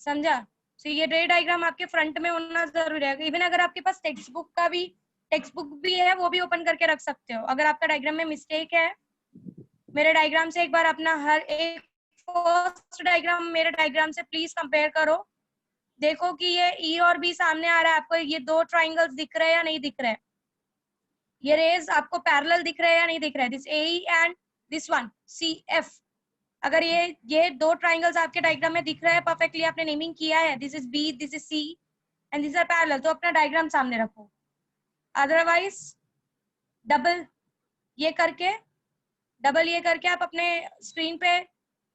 समझा? तो ये रे डायग्राम आपके फ्रंट में होना जरूरी है। इवन अगर आपके पास टेक्स्ट बुक भी है, वो भी ओपन करके रख सकते हो। अगर आपका डायग्राम में मिस्टेक है, मेरे डायग्राम से एक बार अपना हर एक फर्स्ट डायग्राम मेरे डायग्राम से प्लीज कंपेयर करो। देखो कि ये ई और बी सामने आ रहा है आपको, ये दो ट्राइंगल्स दिख रहे हैं या नहीं दिख रहे हैं, ये रेज आपको पैरेलल दिख रहे हैं या नहीं दिख रहे हैं, this A and this one C F. अगर ये दो ट्राइंगल्स आपके डायग्राम में दिख रहे हैं परफेक्टली, आपने नेमिंग किया है, this is B, this is C and this are parallel, तो अपना डायग्राम सामने रखो। अदरवाइज डबल ये करके आप अपने स्क्रीन पे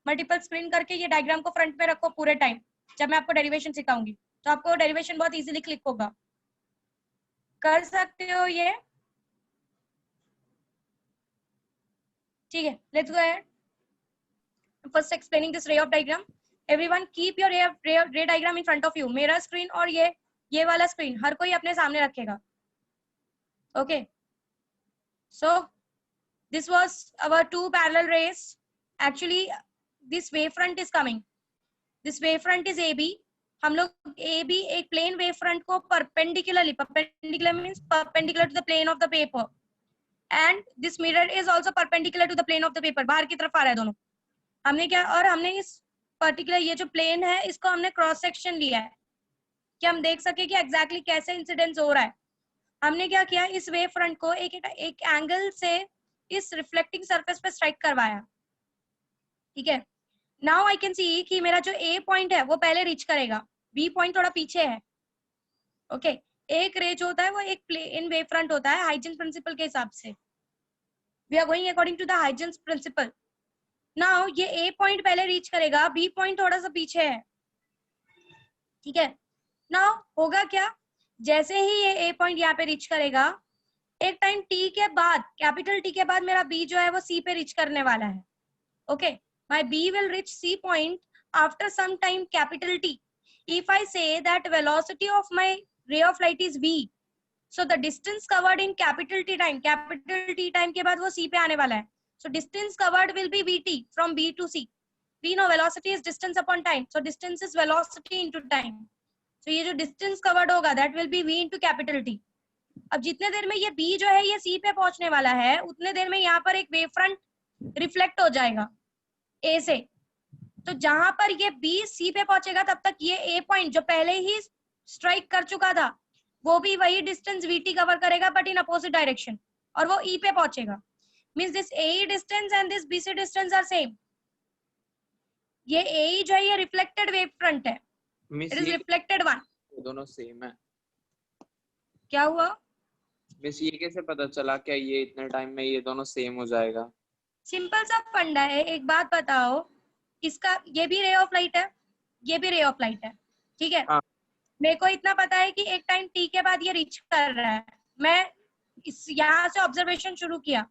मल्टीपल स्क्रीन करके ये डायग्राम को फ्रंट में रखो पूरे टाइम। जब मैं आपको डेरिवेशन सिखाऊंगी तो आपको डेरिवेशन बहुत इजीली क्लिक होगा। कर सकते हो ये? ठीक है, let's go ahead. First explaining this ray of diagram. Everyone keep your रे diagram in front of you. मेरा स्क्रीन और ये वाला स्क्रीन हर कोई अपने सामने रखेगा। Okay, so this was our two parallel rays. Actually this wavefront is coming, this wavefront is AB. हम लोग AB एक plane wavefront को perpendicular means perpendicular to the plane of the paper, and this mirror is also perpendicular to the plane of the paper, बाहर की तरफ आ रहा है दोनों। हमने क्या, और हमने इस पर्टिकुलर ये जो प्लेन है इसको हमने क्रॉस सेक्शन लिया है कि हम देख सके कि एग्जैक्टली कैसे इंसिडेंस हो रहा है। हमने क्या किया, इस वेव फ्रंट को एक एंगल से इस रिफ्लेक्टिंग सरफेस पे स्ट्राइक करवाया। ठीक है, नाउ आई कैन सी कि मेरा जो ए पॉइंट है वो पहले रीच करेगा, बी पॉइंट थोड़ा पीछे है। ओके, एक रे जो होता है वो एक प्लेन वेव फ्रंट होता है हाइजेंस प्रिंसिपल के हिसाब से। We are going according to the Huygens principle. Now ये ए पॉइंट पहले रीच करेगा, बी पॉइंट थोड़ा सा पीछे है। ठीक है, नाउ होगा क्या, जैसे ही ये ए पॉइंट यहाँ पे रीच करेगा, एक टाइम टी के बाद, कैपिटल टी के बाद मेरा बी जो है वो सी पे रीच करने वाला है। Okay, my B will reach C point after some time capital T. If I say that velocity of my ray of light is v, so the distance covered in capital T time के बाद वो C पे आने वाला है। So distance covered will be vt from b to c। we know velocity is distance upon time, so distance is velocity into time। so ये जो distance covered होगा that will B v into capital t। अब जितने देर में ये B जो है ये C पे पहुंचने वाला है, उतने देर में यहाँ पर एक वेव फ्रंट रिफ्लेक्ट हो जाएगा A से। तो जहां पर ये B C पे पहुंचेगा तब तक ये A पॉइंट जो पहले ही स्ट्राइक कर चुका था वो भी वही डिस्टेंस VT कवर करेगा बट इन अपोजिट डायरेक्शन, और वो E पे पहुंचेगा। Means this AE distance and this BC distance are same. ये AE जो है ये रिफ्लेक्टेड वेव फ्रंट है, इट इज रिफ्लेक्टेड वन। दोनों सेम है। क्या हुआ? मिस ये कैसे पता चला क्या ये इतने टाइम में ये दोनों सेम हो जाएगा? सिंपल सा फंडा है। एक बात बताओ, इसका ये भी रे ऑफ लाइट है, ये भी रे ऑफ लाइट है। ठीक है, मेरे को इतना पता है कि एक टाइम टी के बाद ये रीच कर रहा है। मैं इस यहाँ से ऑब्जर्वेशन शुरू किया,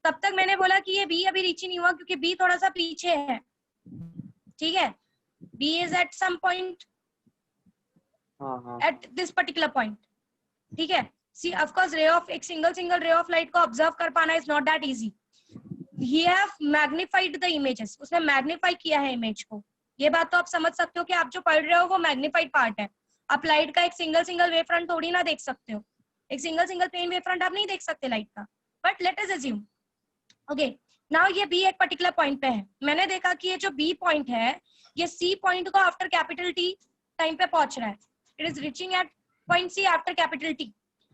तब तक मैंने बोला कि ये बी अभी रीच ही नहीं हुआ क्योंकि बी थोड़ा सा पीछे है। ठीक है, B is at some point at this particular point. ठीक है, see of course ray of एक सिंगल रे ऑफ लाइट को ऑब्जर्व कर पाना is not that easy. He have magnified the images, उसने मैग्निफाई किया है इमेज को। ये बात तो आप समझ सकते हो कि आप जो पढ़ रहे हो वो मैग्निफाइड पार्ट है। आप लाइट का एक सिंगल वेव फ्रंट थोड़ी ना देख सकते हो, एक सिंगल प्लेन वेव फ्रंट आप नहीं देख सकते लाइट का। But let us assume, okay, now ये बी एक पर्टिकुलर पॉइंट पे है। मैंने देखा कि ये जो बी पॉइंट है ये सी पॉइंट को आफ्टर कैपिटल टी टाइम पे पहुंच रहा है। It is reaching at point C after capital T.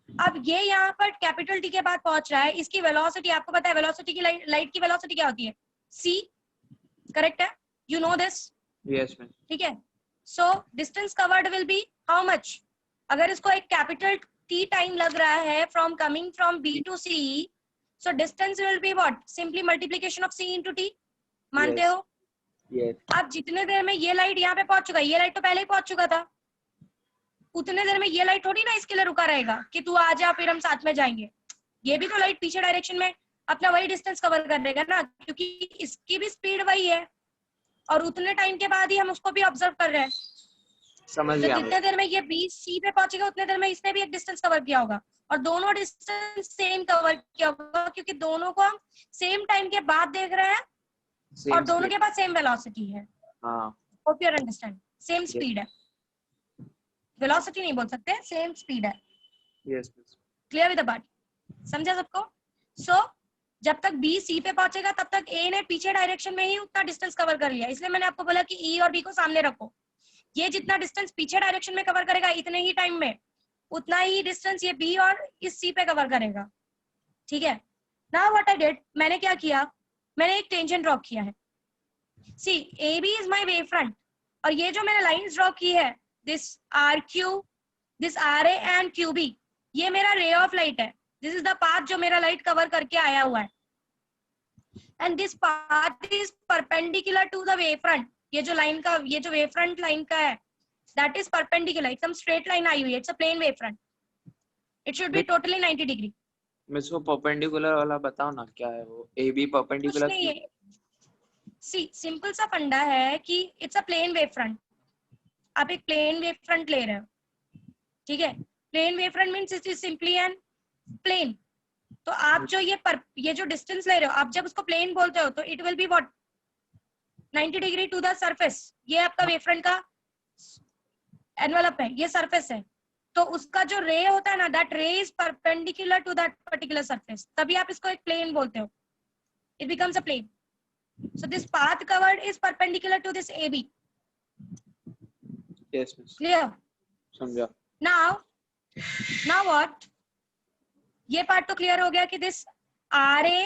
अब ये यहाँ पर कैपिटल टी के बाद पहुंच रहा है, इसकी वेलोसिटी आपको पता है, वेलोसिटी की लाइट की वेलोसिटी क्या होती है? c, करेक्ट है? You know this? Yes ma'am. ठीक है, so distance covered will be how much? अगर इसको एक कैपिटल टी टाइम लग रहा है from coming from b to c, so distance will be what? Simply multiplication of c into t। मानते हो? यस। अब जितने देर में ये लाइट यहाँ पे पहुंच चुका है, ये लाइट तो पहले ही पहुंच चुका था, उतने देर में ये लाइट थोड़ी ना इसके लिए रुका रहेगा कि तू आ जा फिर हम साथ में जाएंगे। ये भी तो लाइट पीछे डायरेक्शन में अपना वही डिस्टेंस कवर कर देगा ना, क्योंकि इसकी भी स्पीड वही है और उतने टाइम के बाद ही हम उसको भी ऑब्जर्व कर रहे हैं। समझ गया। तो जितने देर में ये बी सी पे पहुंचेगा उतने देर में इसने भी एक डिस्टेंस कवर किया होगा, और दोनों डिस्टेंस सेम कवर किया होगा क्योंकि दोनों को हम सेम टाइम के बाद देख रहे हैं और दोनों के पास सेम वेलोसिटी है। हाँ, hope you understand. Same speed है, वेलोसिटी नहीं बोल सकते, सेम स्पीड है। Yes miss. Clear with the part, समझा सबको? सो जब तक बी सी पे पहुंचेगा तब तक ए ने पीछे डायरेक्शन में ही उतना डिस्टेंस कवर कर लिया, इसलिए मैंने आपको बोला कि ई और बी को सामने रखो। ये जितना डिस्टेंस पीछे डायरेक्शन में कवर करेगा इतने ही टाइम में, उतना ही डिस्टेंस ये बी और इस सी पे कवर करेगा। ठीक है, नाउ व्हाट आई डिड, मैंने क्या किया, मैंने एक टेंजेंट ड्रॉ किया है। C A B is my wave front, और ये जो मैंने लाइंस ड्रॉ की है, this are Q, this are A and Q B, ये मेरा रे ऑफ लाइट है। दिस इज द पाथ जो मेरा लाइट कवर करके आया हुआ है, and this path is perpendicular to the wave front. ये जो लाइन का, ये जो वेव फ्रंट लाइन का है, दैट इज परपेंडिकुलर, एकदम स्ट्रेट लाइन आई हुई है, it's a plane wave front, it should be totally 90 degree. Miss वो परपेंडिकुलर वाला बताओ ना क्या है वो, ए बी कुछ परपेंडिकुलर नहीं क्यों? है, सी सिंपल सा फंडा है कि it's a plane wave front, आप एक प्लेन वेव फ्रंट ले रहे हो, ठीक है, plane wave front means it is simply an plane. तो आप जो ये जो डिस्टेंस ले रहे हो, आप जब उसको प्लेन बोलते हो तो it will be what, 90 degree to the surface. ये आपका वेव फ्रंट का एनवेलप है, ये सरफेस है, तो उसका जो रे होता है ना, that ray is perpendicular to that particular surface, तभी आप इसको एक प्लेन बोलते हो, it becomes a plane. So this path covered is perpendicular to this AB. Yes miss, Clear? समझा। Now what? ये पार्ट तो क्लियर हो गया कि this RA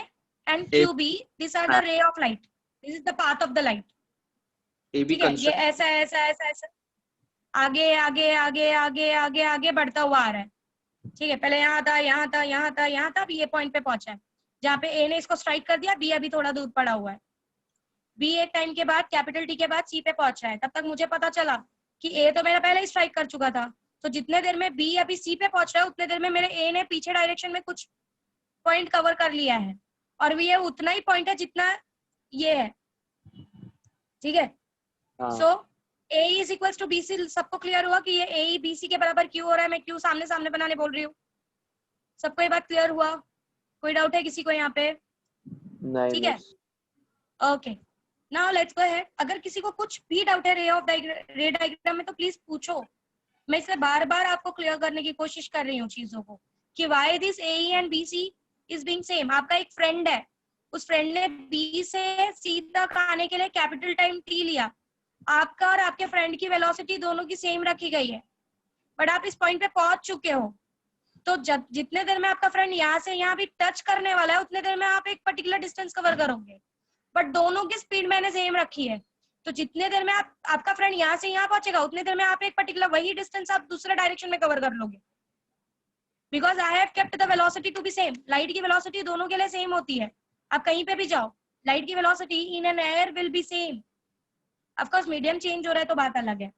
and QB, these are the ray of light. This is the path of the light. A B ठीक है, ये construct ऐसा ऐसा ऐसा ऐसा आगे आगे आगे आगे आगे आगे बढ़ता हुआ आ रहा है। ठीक है, पहले यहाँ था, यहाँ था, यहाँ था, यहाँ था, अभी ये पॉइंट पे पहुंचा है जहाँ पे ए ने इसको स्ट्राइक कर दिया, बी अभी थोड़ा दूर पड़ा हुआ है। बी एक टाइम के बाद, कैपिटल टी के बाद सी पे पहुंचा है। तब तक मुझे पता चला कि ए तो मेरा पहले ही स्ट्राइक कर चुका था, तो जितने देर में बी अभी सी पे पहुंच रहा है उतने देर में मेरे ए ने पीछे डायरेक्शन में कुछ पॉइंट कवर कर लिया है, और ये उतना ही पॉइंट है जितना ये है। ठीक है, so A is equals to B C. सबको क्लियर हुआ कि ये ए बी सी के बराबर क्यू हो रहा है? मैं क्यू सामने सामने बनाने बोल रही हूँ। सबको ये बात क्लियर हुआ? कोई डाउट है किसी को यहाँ पे? नहीं ठीक है, okay, now let's go ahead. अगर किसी को कुछ भी डाउट है रे डायग्राम में तो प्लीज पूछो, मैं इसे बार बार आपको क्लियर करने की कोशिश कर रही हूँ चीजों को कि why this A and B C is being same. आपका एक फ्रेंड है, उस फ्रेंड ने बी से सी तक आने के लिए कैपिटल टाइम टी लिया, आपका और आपके फ्रेंड की वेलोसिटी दोनों की सेम रखी गई है, बट आप इस पॉइंट पे पहुंच चुके हो, तो जितने देर में आपका फ्रेंड यहाँ से यहाँ भी टच करने वाला है उतने देर में आप एक पर्टिकुलर डिस्टेंस कवर करोगे, बट दोनों की स्पीड मैंने सेम रखी है। तो जितने देर में आपका फ्रेंड यहाँ से यहाँ पहुंचेगा उतने देर में आप एक पर्टिकुलर वही डिस्टेंस आप दूसरे डायरेक्शन में कवर कर लोगे, because I have kept the velocity to be same. Light की वेलोसिटी दोनों के लिए सेम होती है, आप कहीं पे भी जाओ, लाइट की velocity in an air will be same. Of course medium change हो रहा है तो बात अलग है।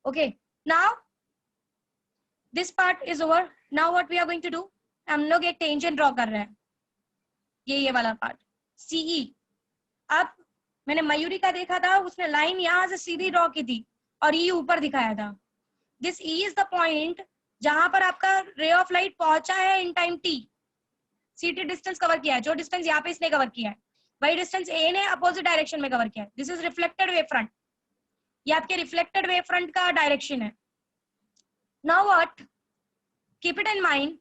Okay, now this part is over. Now what we are going to do, हम लोग एक टेंजेंट ड्रॉ कर रहे हैं, ये वाला पार्ट सीई। अब मैंने मयूरी का देखा था, उसने लाइन यहाँ से सीधी ड्रॉ की थी और ई ऊपर दिखाया था। This E is the point जहां पर आपका रे ऑफ लाइट पहुंचा है in time T. C T distance cover किया है, जो डिस्टेंस यहाँ पे इसने कवर किया है वही डिस्टेंस ए ने अपोजिट डायरेक्शन में कवर किया है। This is reflected wave front, ये आपके रिफ्लेक्टेड वेव फ्रंट का डायरेक्शन है। Now what, keep it in mind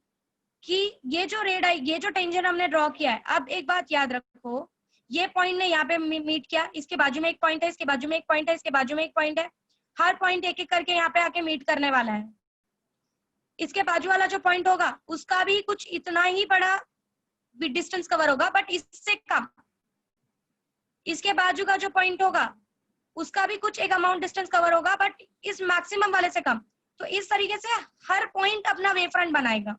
कि ये जो टेंजेंट हमने ड्रॉ किया है, अब एक बात याद रखो, ये पॉइंट ने यहाँ पे मीट किया, इसके बाजू में एक पॉइंट है, इसके बाजू में एक पॉइंट है, इसके बाजू में एक पॉइंट है, हर पॉइंट एक एक करके यहाँ पे आके मीट करने वाला है। इसके बाजू वाला जो पॉइंट होगा उसका भी कुछ इतना ही बड़ा डिस्टेंस कवर होगा, बट इससे कम। इसके बाजू का जो पॉइंट होगा उसका भी कुछ एक अमाउंट डिस्टेंस कवर होगा, बट इस मैक्सिमम वाले से कम। तो इस तरीके से हर पॉइंट अपना वेव फ्रंट बनाएगा।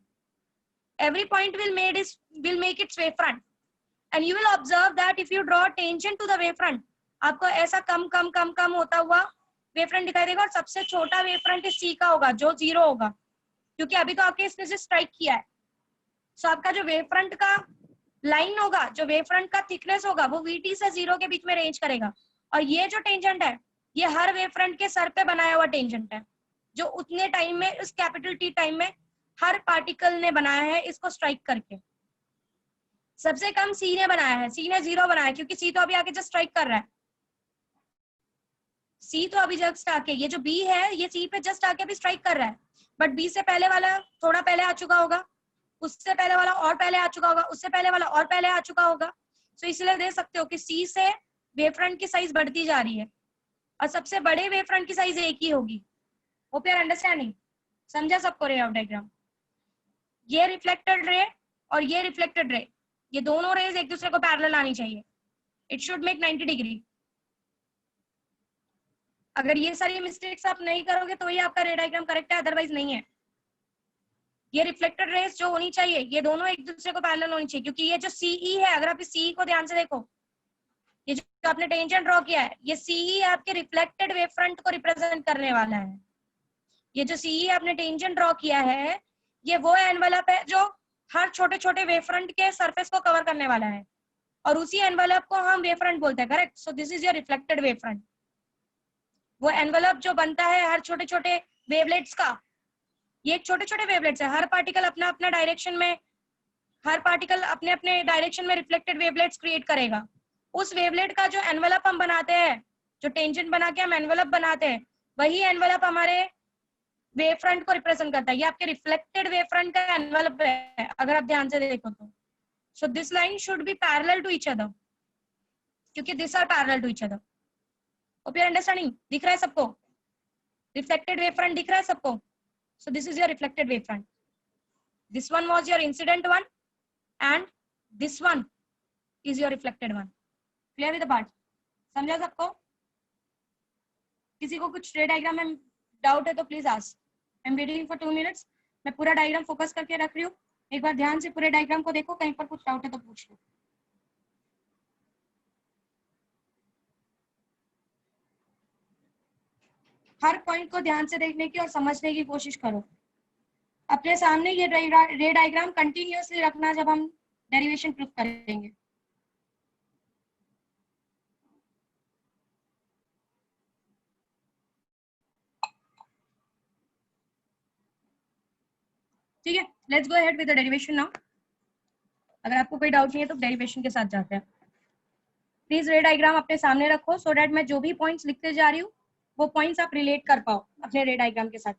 Every point will make its wavefront, and you will observe that if you draw tangent to the wavefront, आपको ऐसा कम कम कम कम होता हुआ वेवफ्रंट दिखाई देगा, और सबसे छोटा वेवफ्रंट इस सी का होगा जो 0 होगा, क्योंकि अभी तो आपके इसने से स्ट्राइक किया है। सो आपका जो वेवफ्रंट का लाइन होगा, जो वेवफ्रंट का थिकनेस होगा, वो VT से 0 के बीच में रेंज करेगा। और ये जो टेंजेंट है ये हर वेवफ्रंट के सर पे बनाया हुआ टेंजेंट है, जो उतने टाइम में, उस कैपिटल टी टाइम में हर पार्टिकल ने बनाया है इसको स्ट्राइक करके। सबसे कम सी ने बनाया है, सी ने 0 बनाया है, क्योंकि सी तो अभी आगे जस्ट स्ट्राइक कर रहा है। सी तो अभी जस्ट आके, ये जो बी है ये सी पे जस्ट आके अभी स्ट्राइक कर रहा है, बट बी से पहले वाला थोड़ा पहले आ चुका होगा, उससे पहले वाला और पहले आ चुका होगा, उससे पहले वाला और पहले आ चुका होगा। सो इसलिए देख सकते हो कि सी से वेव फ्रंट की साइज बढ़ती जा रही है और सबसे बड़े वेव फ्रंट की साइज एक ही होगी। Hope you are understanding? समझा सबको रे ऑफ डायग्राम? ये रिफ्लेक्टेड रे और ये रिफ्लेक्टेड रे, ये दोनों रेज एक दूसरे को पैरेलल आनी चाहिए। It should make 90 degree. अगर ये सारी मिस्टेक्स आप नहीं करोगे तो ये आपका रे डायग्राम करेक्ट है, अदरवाइज नहीं है। ये रिफ्लेक्टेड रेज जो होनी चाहिए ये दोनों एक दूसरे को पैरेलल होनी चाहिए, क्योंकि ये जो सीई है, अगर आप इस सीई को ध्यान से देखो, ये जो आपने टेंजेंट ड्रॉ किया है, ये सीई आपके रिफ्लेक्टेड वेव फ्रंट को रिप्रेजेंट करने वाला है। ये जो सीई आपने टेंजेंट ड्रॉ किया है, ये वो एनवेलप है जो हर छोटे छोटे वेव फ्रंट के सरफेस को कवर करने वाला है, और उसी एनवेलप को हम वेव फ्रंट बोलते हैं, correct? So this is your reflected wave front. वो एनवेलप जो बनता है हर छोटे छोटे वेवलेट्स का, ये छोटे छोटे वेवलेट्स है, हर पार्टिकल अपना अपना डायरेक्शन में, हर पार्टिकल अपने अपने डायरेक्शन में रिफ्लेक्टेड वेवलेट्स क्रिएट करेगा। उस वेवलेट का जो एनवेलप हम बनाते हैं, जो टेंजेंट बना के हम एनवेलप बनाते हैं, वही एनवेलप हमारे वेव फ्रंट को रिप्रेजेंट करता है। ये आपके रिफ्लेक्टेड वेव फ्रंट का एनवेलप है, अगर आप ध्यान से देखो तो। So this line should be parallel to each other, क्योंकि this are parallel to each other. Hope you are understanding? दिख रहा है सबको? रिफ्लेक्टेड वेव फ्रंट दिख रहा है सबको? So this is your reflected wave front. This one was your incident one, and this one is your reflected one. Clear with the part? समझा सबको? किसी को कुछ रे डायग्राम में डाउट है तो please ask. I am waiting for 2 minutes. मैं पूरा डायग्राम फोकस करके रख रही हूँ, एक बार ध्यान से पूरे डायग्राम को देखो, कहीं पर कुछ डाउट है तो पूछ लो। हर पॉइंट को ध्यान से देखने की और समझने की कोशिश करो। अपने सामने ये रे डायग्राम कंटिन्यूअसली रखना जब हम डेरिवेशन प्रूफ करेंगे। ठीक है, let's go ahead with the derivation now. अगर आपको कोई डाउट नहीं है तो डेरिवेशन के साथ जाते हैं। प्लीज रे डायग्राम अपने सामने रखो, सो दैट मैं जो भी पॉइंट्स लिखते जा रही हूँ वो पॉइंट्स आप रिलेट कर पाओ अपने रे डायग्राम के साथ।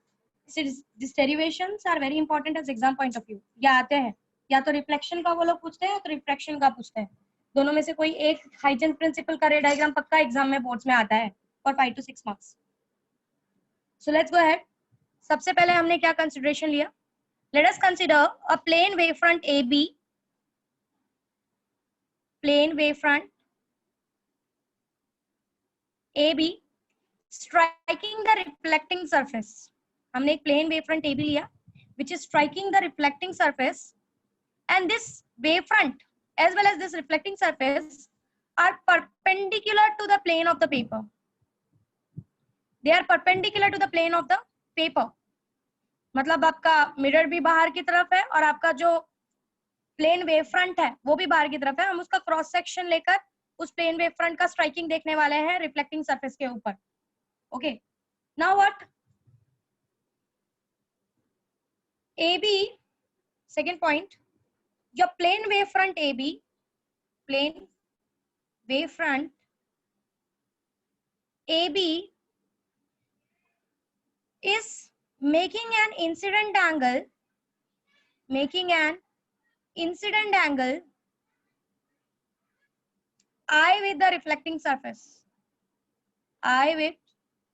This derivations are very important as exam point of view. या आते हैं, या तो रिफ्लेक्शन का वो लोग पूछते हैं या तो रिफ्रैक्शन का पूछते हैं, दोनों में से कोई एक हाइजेंस प्रिंसिपल का रे डायग्राम पक्का एग्जाम में बोर्ड्स में आता है for 5 to 6 marks। So let's go ahead. सबसे पहले हमने क्या कंसिडरेशन लिया? Let us consider a plane wave front AB, plane wave front AB striking the reflecting surface। हमने एक प्लेन वेव फ्रंट AB लिया which is striking the reflecting surface, and this wave front as well as this reflecting surface are perpendicular to the plane of the paper. They are perpendicular to the plane of the paper. मतलब आपका mirror भी बाहर की तरफ है और आपका जो प्लेन वेव फ्रंट है वो भी बाहर की तरफ है। हम उसका क्रॉस सेक्शन लेकर उस प्लेन वेव फ्रंट का स्ट्राइकिंग देखने वाले हैं रिफ्लेक्टिंग सरफेस के ऊपर। Okay, now what? AB, second point, your plane wave front AB, plane wave front AB is making an incident angle, I with the reflecting surface, I with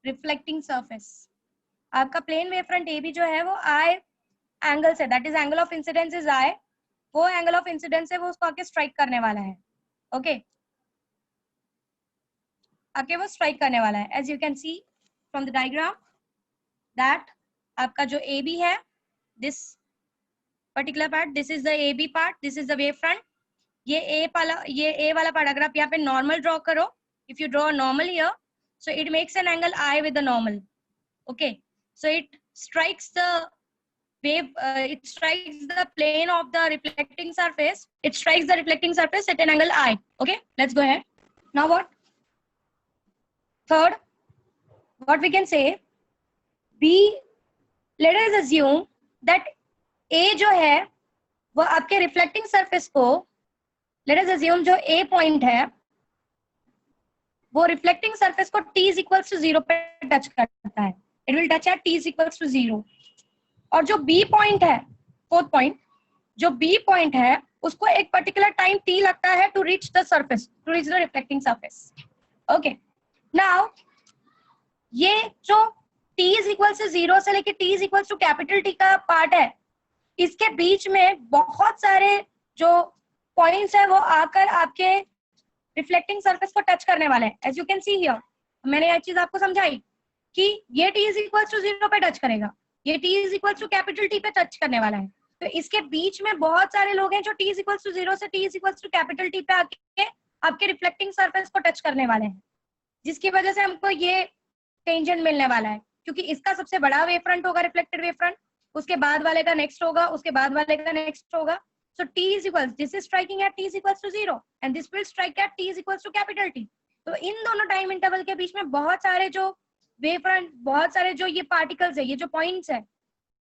reflecting surface। आपका plane wave front AB जो है वो I angle से, that is angle of incidence is I, वो angle of incidence है वो उसको आके स्ट्राइक करने वाला है। ओके, आके वो स्ट्राइक करने वाला है। As you can see from the diagram that आपका जो AB है, this particular part, this is the AB part, this is the wave front. ये A वाला पार्ट अगर आप यहाँ पे नॉर्मल ड्रॉ करो, if you draw normal here, so it makes an angle I with the normal। Okay, so it strikes the wave, it strikes the plane of the reflecting surface. It strikes the reflecting surface at an angle I. Okay, let's go ahead. Now what? Third, what we can say? B, let us assume that A जो है वो आपके reflecting surface को, let us assume जो A point है वो reflecting surface को t is equals to 0 पे टच करता है, it will touch at t is equals to 0। और जो b पॉइंट है, फोर्थ पॉइंट, जो b पॉइंट है उसको एक पर्टिकुलर टाइम t लगता है to reach the surface, to reach the reflecting surface. Okay, now ये जो t इज इक्वल्स टू 0 से लेके t is equals to capital T का पार्ट है, इसके बीच में बहुत सारे जो पॉइंट्स है वो आकर आपके रिफ्लेक्टिंग सरफेस को टच करने वाले हैं। As you can see here, मैंने यह चीज आपको समझाई कि ये t इज इक्वल टू 0 पे टच करेगा, ये t is equal to capital T पे टच करने वाला है। तो इसके बीच में बहुत सारे लोग हैं जो t इज इक्वल टू 0 से t is equal to capital T पे आके आपके रिफ्लेक्टिंग सरफेस को टच करने वाले हैं, जिसकी वजह से हमको ये टेंजेंट मिलने वाला है, क्योंकि इसका सबसे बड़ा वेव फ्रंट होगा रिफ्लेक्टेड वेव फ्रंट, उसके बाद वाले का नेक्स्ट होगा, उसके बाद वाले का नेक्स्ट होगा। So t is equals, this is striking at t is equals to 0 and this will strike at t is equals to capital T। तो इन दोनों टाइम इंटरवल के बीच में बहुत सारे जो वेव फ्रंट, बहुत सारे जो ये पार्टिकल्स है, ये जो पॉइंट्स है,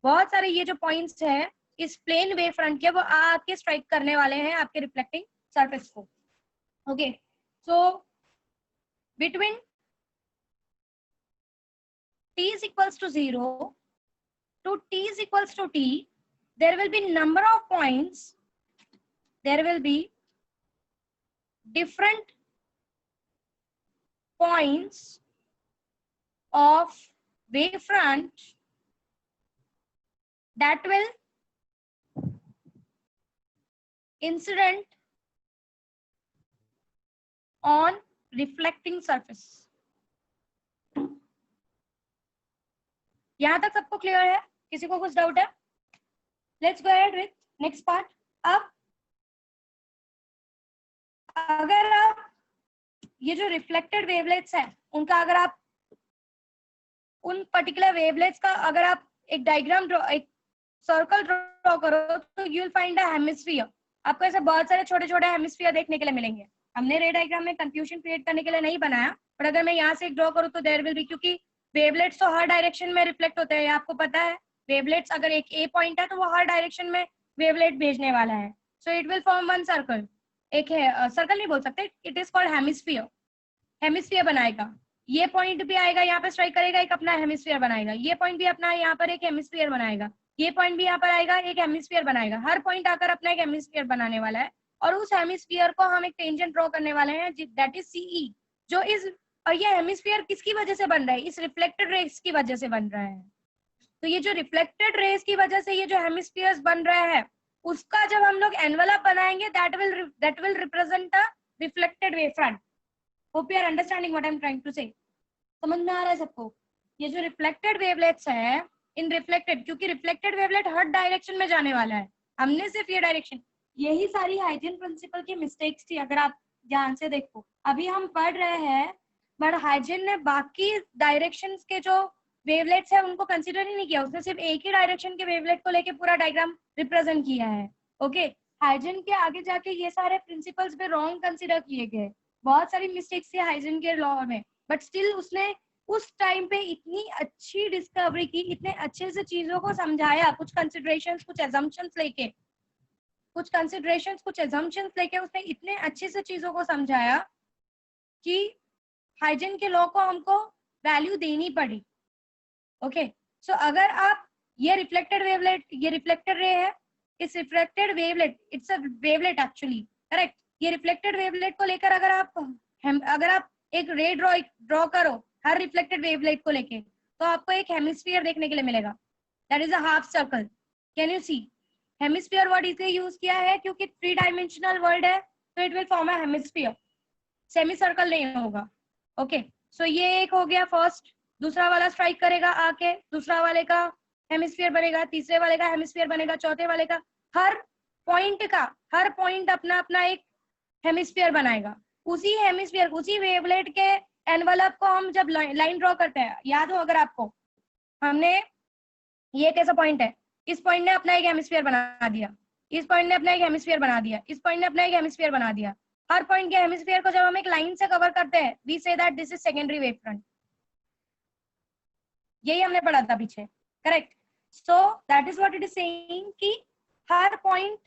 बहुत सारे ये जो पॉइंट्स है इस प्लेन वेव फ्रंट के, वो आके स्ट्राइक करने वाले हैं आपके रिफ्लेक्टिंग सरफेस को। Okay, so between t is equals to 0 to t is equals to t, there will be number of points, there will be different points of wavefront that will incident on reflecting surface। यहां तक सबको clear है? किसी को कुछ doubt है? Let's go ahead with next part। अब अगर आप ये जो रिफ्लेक्टेड वेवलेट्स है उनका, अगर आप उन पर्टिकुलर वेवलेट्स का अगर आप एक डायग्राम ड्रॉ, एक सर्कल ड्रॉ करो, तो you will find a hemisphere. आपको ऐसे बहुत सारे छोटे छोटे हेमिस्फीयर देखने के लिए मिलेंगे। हमने रे डायग्राम में कंफ्यूजन क्रिएट करने के लिए नहीं बनाया, पर अगर मैं यहाँ से एक ड्रॉ करूँ तो देयर विल बी, क्योंकि वेवलेट्स तो हर डायरेक्शन में रिफ्लेक्ट होते हैं, आपको पता है। वेवलेट्स अगर एक ए पॉइंट है तो वो हर डायरेक्शन में वेवलेट भेजने वाला है। सो it will form one circle, एक है सर्कल नहीं बोल सकते, it is called hemisphere. Hemisphere बनाएगा, ये पॉइंट भी आएगा यहाँ पे स्ट्राइक करेगा, एक अपना हेमिस्फीयर बनाएगा, ये पॉइंट भी अपना यहाँ पर एक हेमिस्फीयर बनाएगा, ये पॉइंट भी यहाँ पर आएगा एक हेमिस्फीयर बनाएगा। हर पॉइंट आकर अपना एक हेमिस्फीयर बनाने वाला है, और उस हेमिस्फीयर को हम एक टेंजेंट ड्रॉ करने वाले हैं दैट इज सीई, जो इस, और ये हेमिस्फीयर किसकी वजह से बन रहा है? इस रिफ्लेक्टेड रेस की वजह से बन रहा है। तो ये जो रिफ्लेक्टेड रेस की वजह से ये जो हेमिस्फीयर्स बन रहा है, उसका जब हम लोग एनवेलप बनाएंगे that will represent a reflected wave front. Hope you are understanding what I am trying to say. समझ में आ रहा है सबको? ये जो रिफ्लेक्टेड वेवलेट्स है, इन रिफ्लेक्टेड, क्योंकि रिफ्लेक्टेड वेवलेट हर डायरेक्शन में जाने वाला है, हमने सिर्फ ये डायरेक्शन, यही सारी हाइजीन प्रिंसिपल की मिस्टेक्स थी। अगर आप ध्यान से देखो, अभी हम पढ़ रहे हैं, बट हाइजीन ने बाकी डायरेक्शंस के जो वेवलेट्स है उनको कंसीडर ही नहीं किया, उसने सिर्फ एक ही डायरेक्शन के वेवलेट को लेके पूरा डायग्राम रिप्रेजेंट किया है। ओके, हाइजीन के आगे जाके ये सारे प्रिंसिपल्स भी रॉन्ग कंसीडर किए गए, बहुत सारी मिस्टेक्स थी हाइजीन के लॉ में, बट स्टिल उसने उस टाइम पे इतनी अच्छी डिस्कवरी की, इतने अच्छे से चीजों को समझाया, कुछ कंसिडरेशंस, कुछ एजम्पशंस लेके, उसने इतने अच्छे से चीजों को समझाया कि हाइजीन के लॉ को हमको वैल्यू देनी पड़ी। ओके, सो अगर आप ये रिफ्लेक्टेड वेवलेट, ये रिफ्लेक्टेड रे है, इस reflected wavelet, it's a wavelet actually, correct. ये रिफ्लेक्टेड वेवलेट को लेकर अगर आप एक रे ड्रॉ करो हर रिफ्लेक्टेड वेवलेट को लेके, तो आपको एक हेमिस्फीयर देखने के लिए मिलेगा, that is a half circle. Can you see? Hemisphere word इसलिए यूज किया है क्योंकि 3 डायमेंशनल वर्ड है, तो it will form a hemisphere, semi circle नहीं होगा। ओके, सो ये एक हो गया फर्स्ट। दूसरा वाला स्ट्राइक करेगा आके, दूसरा वाले का हेमिस्फीयर बनेगा, तीसरे वाले का हेमिस्फीयर बनेगा, चौथे वाले का, हर पॉइंट अपना अपना एक हेमिस्फीयर बनाएगा। उसी हेमिस्फीयर, उसी वेवलेट के एनवलप को हम जब लाइन ड्रॉ करते हैं, याद हो अगर आपको, हमने ये कैसा पॉइंट है, इस पॉइंट ने अपना एक हेमिस्फीयर बना दिया, इस पॉइंट ने अपना एक हेमिस्फीयर बना दिया, इस पॉइंट ने अपना एक हेमिस्फीयर बना दिया। हर पॉइंट के हेमिस्फीयर को जब हम एक लाइन से कवर करते हैं, we say that this is secondary wave front. यही हमने पढ़ा था पीछे, correct. So that is what it is saying कि हर पॉइंट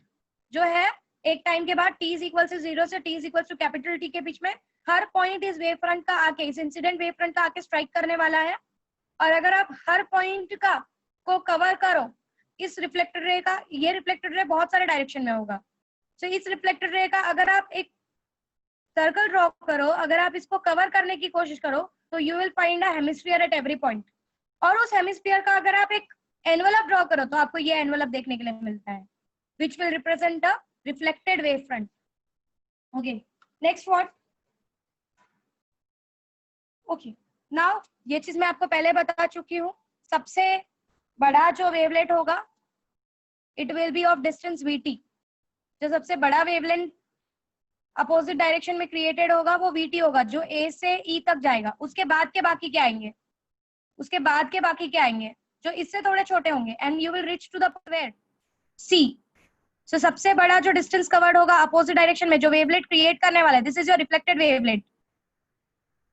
जो है एक टाइम के बाद t इज इक्वल टू 0 से t is equal to capital T के बीच में हर पॉइंट इस वेव फ्रंट का आके, इस इंसिडेंट वेव फ्रंट का आके स्ट्राइक करने वाला है। और अगर आप हर पॉइंट का को कवर करो इस रिफ्लेक्टेड रे का, ये रिफ्लेक्टेड रे बहुत सारे डायरेक्शन में होगा, तो इस रिफ्लेक्टेड रे का अगर आप एक सर्कल ड्रॉ करो, अगर आप इसको कवर करने की कोशिश करो, तो you will find a hemisphere at every point. और उस हेमिस्फीयर का अगर आप एक एनवलप ड्रॉ करो तो आपको ये एनवलप देखने के लिए मिलता है, which will represent a reflected wave front. Okay, next one. Okay, now ये चीज मैं आपको पहले बता चुकी हूँ। सबसे बड़ा जो वेवलेट होगा it will be of distance vt। जो सबसे बड़ा वेवलेंथ अपोजिट डायरेक्शन में क्रिएटेड होगा वो vt होगा, जो a से e तक जाएगा। उसके बाद के बाकी क्या आएंगे, उसके बाद के बाकी क्या आएंगे जो इससे थोड़े छोटे होंगे, and you will reach to the where c। So, सबसे बड़ा जो डिस्टेंस कवर्ड होगा अपोजिट डायरेक्शन में जो वेवलेट क्रिएट करने वाला है, this is your reflected wavelet,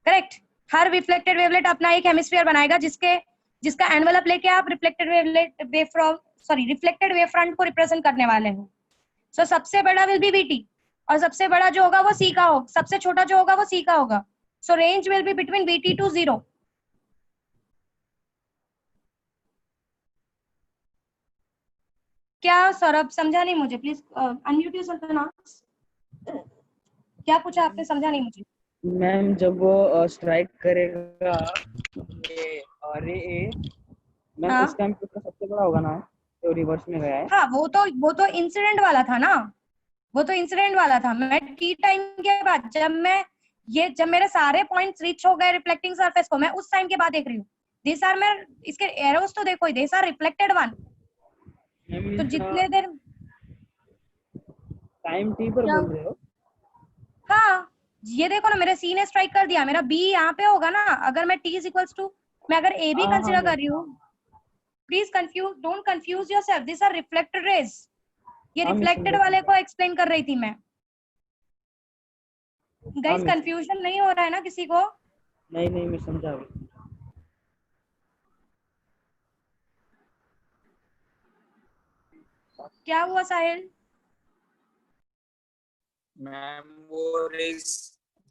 correct. हर रिफ्लेक्टेड वेवलेट अपना एक हेमिस्फीयर बनाएगा जिसका एनवलप लेके आप रिफ्लेक्टेड वेव फ्रंट को रिप्रेजेंट करने वाले हो। सो सबसे बड़ा विल बी वीटी, और सबसे बड़ा जो होगा वो सी का होगा, सबसे छोटा जो होगा वो सी का होगा। So range will be between VT to 0। क्या सौरभ समझा नहीं मुझे, प्लीज अनम्यूट योरसेल्फ नाउ। क्या पूछा आपने, समझा नहीं मुझे। मैम जब वो स्ट्राइक करेगा ये रे ए, मैम हाँ उस टाइम पे उसका सबसे बड़ा होगा ना, तो रिवर्स में गया है। हाँ, वो तो इंसिडेंट वाला था ना, वो तो इंसिडेंट वाला था। मैं टी टाइम के बाद जब मेरे सारे पॉइंट्स रीच हो गए रिफ्लेक्टिंग सरफेस को, मैं उस टाइम के बाद देख रही हूँ। दिस आर, मैं इसके एरोस तो देखो, दिस आर रिफ्लेक्टेड वन। तो जितने देर टाइम टी पर बोल रहे हो? हाँ, ये देखो ना, मेरे सी ने स्ट्राइक कर दिया, मेरा बी यहाँ पे होगा ना। अगर मैं टी इज इक्वल्स टू, मैं अगर ए भी कंसिडर कर रही हूँ, please don't confuse yourself, this are reflected rays. ये रिफ्लेक्टेड वाले को एक्सप्लेन कर रही थी मैं। गाइस कंफ्यूजन नहीं हो रहा है ना किसी को? नहीं नहीं, मैं समझा अभी। क्या हुआ साहिल? मैम वो रेस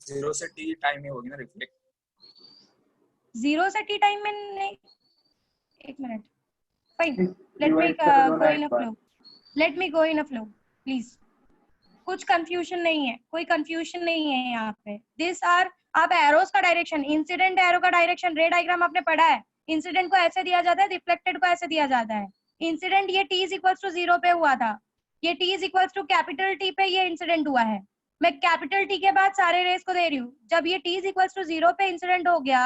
0 से t टाइम में होगी ना रिफ्लेक्ट। 0 से t टाइम में नहीं, एक minute, fine, let me go in a flow, let me go in a flow please. कुछ कंफ्यूजन नहीं है, कोई कंफ्यूजन नहीं है यहाँ पे। दिस आर, आप एरोस का डायरेक्शन, इंसिडेंट एरो का डायरेक्शन रे डायग्राम आपने पढ़ा है। इंसिडेंट को ऐसे दिया जाता है, रिफ्लेक्टेड को ऐसे दिया जाता है। इंसिडेंट ये t इज इक्वल टू 0 पे हुआ था, ये t is equal to capital T पे ये इंसिडेंट हुआ है। मैं कैपिटल T के बाद सारे रेस को दे रही हूँ। जब ये t इज इक्वल टू 0 पे इंसिडेंट हो गया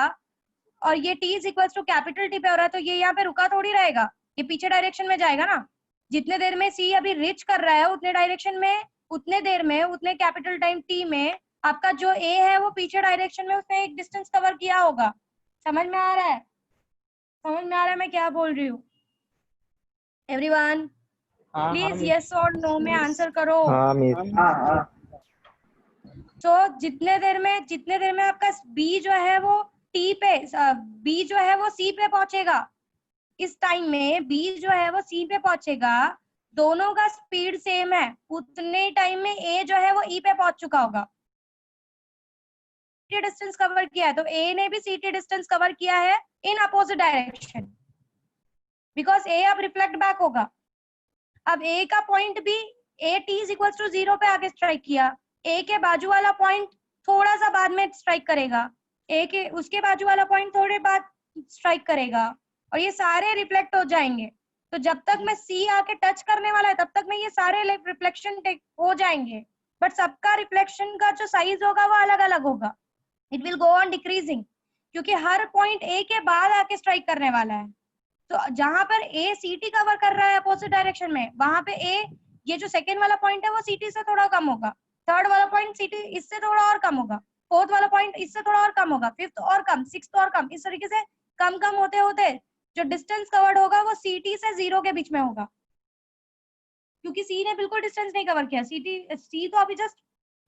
और ये t is equal to capital T पे हो रहा है, तो ये यहाँ पे रुका थोड़ी रहेगा, ये पीछे डायरेक्शन में जाएगा ना। जितने देर में c अभी रिच कर रहा है उतने डायरेक्शन में, उतने देर में, उतने कैपिटल टाइम t में आपका जो a है वो पीछे डायरेक्शन में उसने एक डिस्टेंस कवर किया होगा। समझ में आ रहा है? समझ में आ रहा है मैं क्या बोल रही हूँ? एवरीवन प्लीज यस और नो में आंसर करो। तो जितने देर में आपका b जो है वो t पे, b जो है वो c पे पहुंचेगा, इस टाइम में b जो है वो c पे पहुंचेगा, दोनों का स्पीड सेम है, उतने टाइम में a जो है वो e पे पहुंच चुका होगा। डिस्टेंस कवर किया है तो a ने भी ct डिस्टेंस कवर किया है in opposite direction, because a अब रिफ्लेक्ट बैक होगा। अब a का पॉइंट भी a t is equal to 0 पे आके स्ट्राइक किया, a के बाजू वाला पॉइंट थोड़ा सा बाद में स्ट्राइक करेगा, a के उसके बाजू वाला पॉइंट थोड़े बाद स्ट्राइक करेगा, और ये सारे रिफ्लेक्ट हो जाएंगे। तो जब तक मैं c आके टच करने वाला है तब तक में ये सारे रिफ्लेक्शन हो जाएंगे, बट सबका रिफ्लेक्शन का जो साइज होगा वो अलग अलग होगा। It will go on decreasing, क्योंकि हर पॉइंट a के बाद आके स्ट्राइक करने वाला है। तो जहां पर a ct कवर कर रहा है अपोजिट डायरेक्शन में, वहां पे a, ये जो सेकेंड वाला पॉइंट है वो ct से थोड़ा कम होगा, थर्ड वाला पॉइंट ct इससे थोड़ा और कम होगा, फोर्थ वाला पॉइंट इससे थोड़ा और कम होगा, फिफ्थ और कम, सिक्स्थ और कम, इस तरीके से कम कम होते होते जो डिस्टेंस कवर्ड होगा वो ct से 0 के बीच में होगा, क्योंकि c ने बिल्कुल डिस्टेंस नहीं कवर किया। c तो अभी जस्ट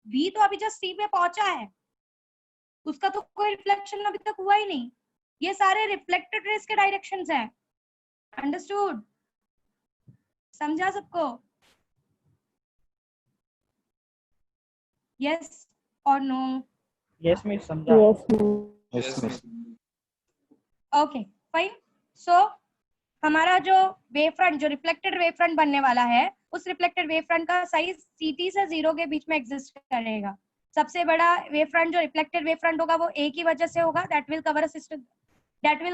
v तो अभी जस्ट c पे पहुंचा है, उसका तो कोई रिफ्लेक्शन अभी तक हुआ ही नहीं। ये सारे रिफ्लेक्टेड रेस के डायरेक्शंस हैं। अंडरस्टूड? समझा सबको? यस और नो? यस मिस समझा। Yes miss. Okay fine. So हमारा जो वेव फ्रंट, जो रिफ्लेक्टेड वेव फ्रंट बनने वाला है, उस रिफ्लेक्टेड वेव फ्रंट का साइज CT से 0 के बीच में एग्जिस्ट करेगा। सबसे बड़ा वेव फ्रंट जो रिफ्लेक्टेड वेव फ्रंट होगा वो A की वजह से होगा, that will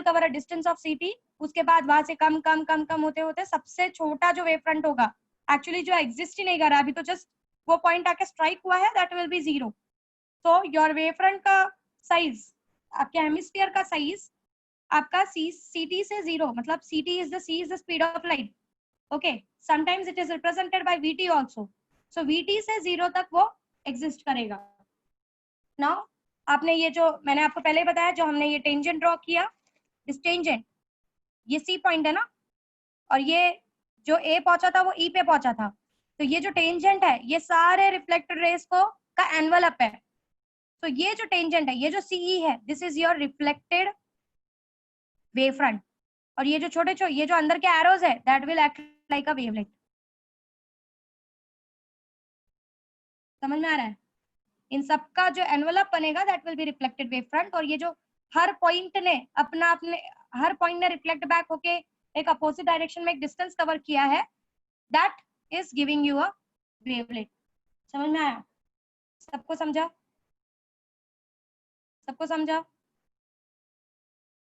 cover a distance of CT। उसके बाद वहां से कम कम कम कम होते होते सबसे छोटा जो वेव फ्रंट होगा, एक्चुअली जो एग्जिस्ट ही नहीं कर रहा अभी, तो जस्ट वो पॉइंट आके स्ट्राइक हुआ है, दैट विल बी 0। तो योर वेव फ्रंट का साइज, आपके हेमिस्फीयर का साइज आपका CT से 0, मतलब C is the speed of light. Okay, sometimes it is represented by VT also. So VT से 0 तक वो एग्जिस्ट करेगा। नाउ आपने ये जो मैंने आपको पहले बताया, जो हमने ये टेंजेंट ड्रॉ किया, दिस टेंजेंट, ये C पॉइंट है ना, और ये जो A पहुंचा था वो E पे पहुंचा था। तो ये जो टेंजेंट है ये सारे रिफ्लेक्टेड रेज को का एनवलप है। तो ये जो टेंजेंट है, ये जो CE है, this is your reflected wave front. और ये जो ये जो अंदर के एरोज है, that will act like a wavelet. समझ में आ रहा है? इन सबका जो एनवलप बनेगा that will be reflected wave front. और ये जो हर पॉइंट ने हर पॉइंट ने रिफ्लेक्ट बैक होके एक अपोजिट डायरेक्शन में एक डिस्टेंस कवर किया है, that is giving you a wavelet. समझ में आया? सबको समझा? सबको समझा?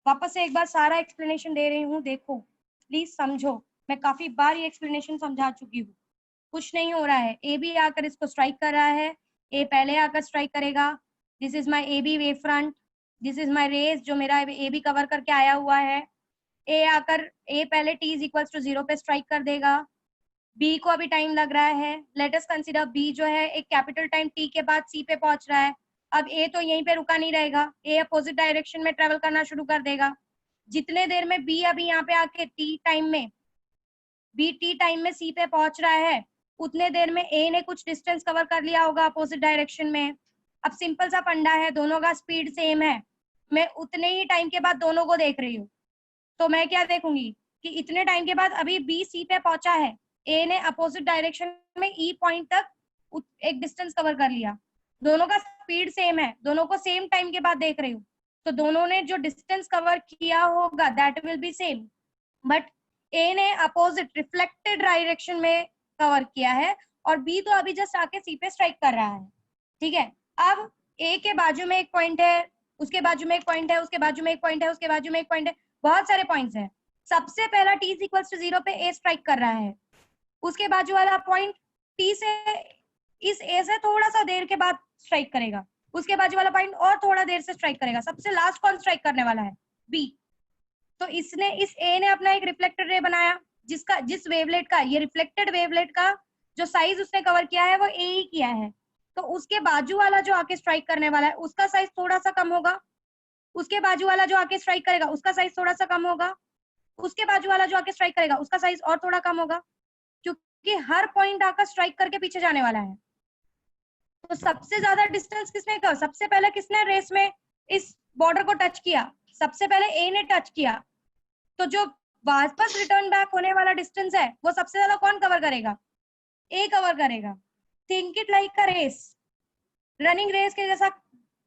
वापस से एक बार सारा एक्सप्लेनेशन दे रही हूँ, देखो प्लीज समझो। मैं काफी बार ये एक्सप्लेनेशन समझा चुकी हूँ। कुछ नहीं हो रहा है, ए बी आकर इसको स्ट्राइक कर रहा है, ए पहले आकर स्ट्राइक करेगा। This is my A B wave front, this is my rays जो मेरा ए बी कवर करके आया हुआ है। ए आकर ए पहले t इज इक्वल टू 0 पे स्ट्राइक कर देगा। बी को अभी टाइम लग रहा है, लेट अस कंसीडर बी जो है एक कैपिटल टाइम t के बाद c पे पहुंच रहा है। अब ए तो यहीं पे रुका नहीं रहेगा, ए अपोजिट डायरेक्शन में ट्रेवल करना शुरू कर देगा। जितने देर में बी अभी यहाँ पे आके टी टाइम में सी पे पहुंच रहा है, उतने देर में ए ने कुछ डिस्टेंस कवर कर लिया होगा अपोजिट डायरेक्शन में। अब सिंपल सा फंडा है, दोनों का स्पीड सेम है, मैं उतने ही टाइम के बाद दोनों को देख रही हूँ। तो मैं क्या देखूंगी कि इतने टाइम के बाद अभी बी सी पे पहुंचा है, ए ने अपोजिट डायरेक्शन में ई पॉइंट तक एक डिस्टेंस कवर कर लिया, दोनों का स्पीड सेम है, दोनों को सेम टाइम के बाद देख रही हूँ, तो दोनों ने जो डिस्टेंस कवर किया होगा that will be same, but A ने अपोजिट रिफ्लेक्टेड डायरेक्शन में कवर किया है और बी तो अभी जस्ट आके सी पे स्ट्राइक कर रहा है। ठीक है, अब ए के बाजू में एक पॉइंट है, उसके बाजू में एक पॉइंट है, उसके बाजू में एक पॉइंट है, उसके बाजू में एक पॉइंट है, बहुत सारे पॉइंट्स हैं। सबसे पहला t इज इक्वल टू 0 पे ए स्ट्राइक कर रहा है, उसके बाजू वाला पॉइंट t से इस ए से थोड़ा सा देर के बाद स्ट्राइक करेगा, उसके बाजू वाला पॉइंट और थोड़ा देर से स्ट्राइक करेगा, सबसे लास्ट कौन स्ट्राइक करने वाला है? बी। तो इसने इस ए ने अपना एक रिफ्लेक्टेड रे बनाया, जिस वेवलेट का, ये रिफ्लेक्टेड वेवलेट का जो साइज उसने कवर किया है वो ए ही किया है। तो उसके बाजू वाला जो आके स्ट्राइक करने वाला है उसका साइज थोड़ा सा कम होगा, उसके बाजू वाला जो आके स्ट्राइक करेगा उसका साइज थोड़ा सा कम होगा, उसके बाजू वाला जो आके स्ट्राइक करेगा उसका साइज और थोड़ा कम होगा, क्योंकि हर पॉइंट आकर स्ट्राइक करके पीछे जाने वाला है। तो सबसे ज्यादा डिस्टेंस किसने कहा? सबसे पहले किसने रेस में इस बॉर्डर को टच किया? सबसे पहले ए ने टच किया। तो जो वापस रिटर्न बैक होने वाला डिस्टेंस है वो सबसे ज्यादा कौन कवर करेगा? ए कवर करेगा। Think it like a race, running race के जैसा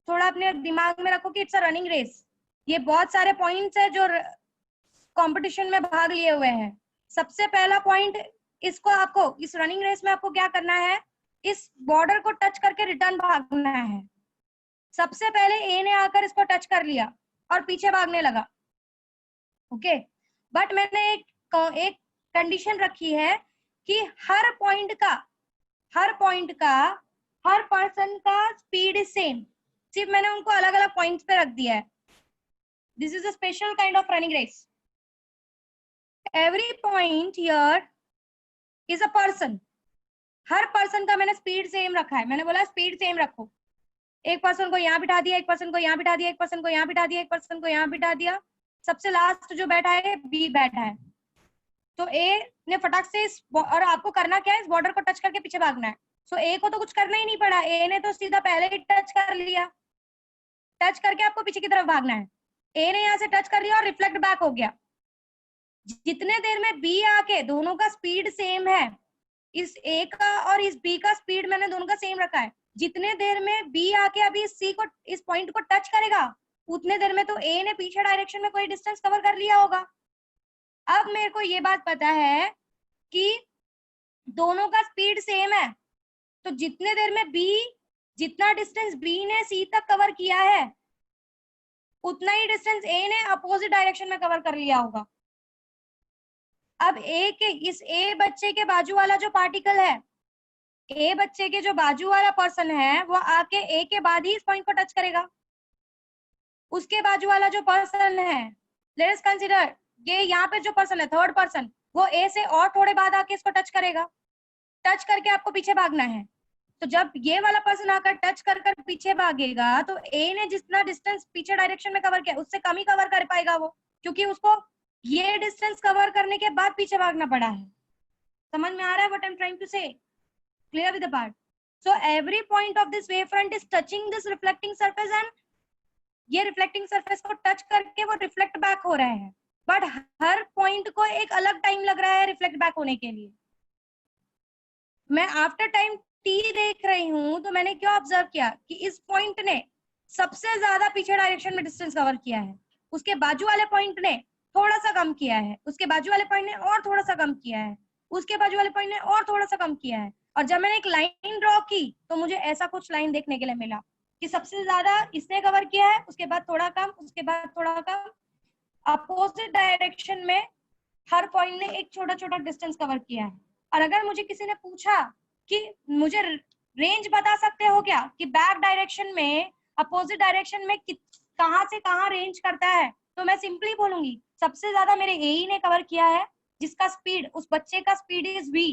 थोड़ा अपने दिमाग में रखो कि इट्स अ रनिंग रेस। ये बहुत सारे पॉइंट्स है जो कंपटीशन में भाग लिए हुए हैं। सबसे पहला पॉइंट, इसको आपको इस रनिंग रेस में आपको क्या करना है? इस बॉर्डर को टच करके रिटर्न भागना है। सबसे पहले ए ने आकर इसको टच कर लिया और पीछे भागने लगा, ओके। बट मैंने एक कंडीशन रखी है कि हर पर्सन का स्पीड इज सेम, सिर्फ मैंने उनको अलग अलग पॉइंट्स पे रख दिया है। This is a special kind of running race. Every point here is a person, हर पर्सन का मैंने स्पीड सेम रखा है। मैंने बोला स्पीड सेम रखो, एक पर्सन को यहाँ बिठा दिया, एक पर्सन को यहाँ बिठा दिया, एक पर्सन को यहाँ बिठा दिया, एक पर्सन को यहाँ बिठा दिया, सबसे लास्ट जो बैठा है बी बैठा है। तो ए ने फटाक से और आपको करना क्या है? इस बॉर्डर को टच करके पीछे भागना है। सो ए को तो कुछ करना ही नहीं पड़ा, ए ने तो सीधा पहले ही टच कर लिया, टच करके आपको पीछे की तरफ भागना है। ए ने यहाँ से टच कर लिया और रिफ्लेक्ट बैक हो गया। जितने देर में बी आके, दोनों का स्पीड सेम है, इस ए का और इस बी का स्पीड मैंने दोनों का सेम रखा है, जितने देर में बी आके अभी सी को, इस पॉइंट को टच करेगा, उतने देर में तो ए ने पीछे डायरेक्शन में कोई डिस्टेंस कवर कर लिया होगा। अब मेरे को ये बात पता है कि दोनों का स्पीड सेम है, तो जितने देर में बी, जितना डिस्टेंस बी ने सी तक कवर किया है, उतना ही डिस्टेंस ए ने अपोजिट डायरेक्शन में कवर कर लिया होगा। अब ए के, इस ए बच्चे के बाजू वाला जो पार्टिकल है, ए बच्चे के जो बाजू वाला पर्सन है, वो आके ए के बाद ही इस पॉइंट को टच करेगा। उसके बाजू वाला जो पर्सन है, लेट अस कंसीडर ये यहाँ पे जो पर्सन है, थर्ड पर्सन, वो ए से और थोड़े बाद आके इसको टच करेगा। टच करके आपको पीछे भागना है, तो जब ये वाला पर्सन आकर टच कर कर पीछे भागेगा, तो ए ने जितना डिस्टेंस पीछे डायरेक्शन में कवर किया, उससे कम ही कवर कर पाएगा वो, क्योंकि उसको ये डिस्टेंस कवर करने के बाद पीछे भागना पड़ा है। समझ में आ रहा है what I am trying to say? Clear with the part? So every point of this wavefront is touching this reflecting surface and ये reflecting surface को touch करके वो reflect back हो रहे हैं, but हर point को एक अलग time लग रहा है reflect back होने के लिए। मैं after time t देख रही हूँ, तो मैंने क्या observe किया कि इस point ने सबसे ज्यादा पीछे डायरेक्शन में डिस्टेंस कवर किया है, उसके बाजू वाले पॉइंट ने थोड़ा सा कम किया है, उसके बाजू वाले पॉइंट ने और थोड़ा सा कम किया है, उसके बाजू वाले पॉइंट ने और थोड़ा सा कम किया है। और जब मैंने एक लाइन ड्रॉ की, तो मुझे ऐसा कुछ लाइन देखने के लिए मिला कि सबसे ज्यादा इसने कवर किया है, उसके बाद थोड़ा कम, उसके बाद थोड़ा कम, अपोजिट डायरेक्शन में हर पॉइंट ने एक छोटा छोटा डिस्टेंस कवर किया है। और अगर मुझे किसी ने पूछा कि मुझे रेंज बता सकते हो क्या कि बैक डायरेक्शन में, अपोजिट डायरेक्शन में कहां से कहां रेंज करता है, तो मैं सिंपली बोलूंगी सबसे ज्यादा मेरे ए ने कवर किया है, जिसका स्पीड, उस बच्चे का स्पीड इज v।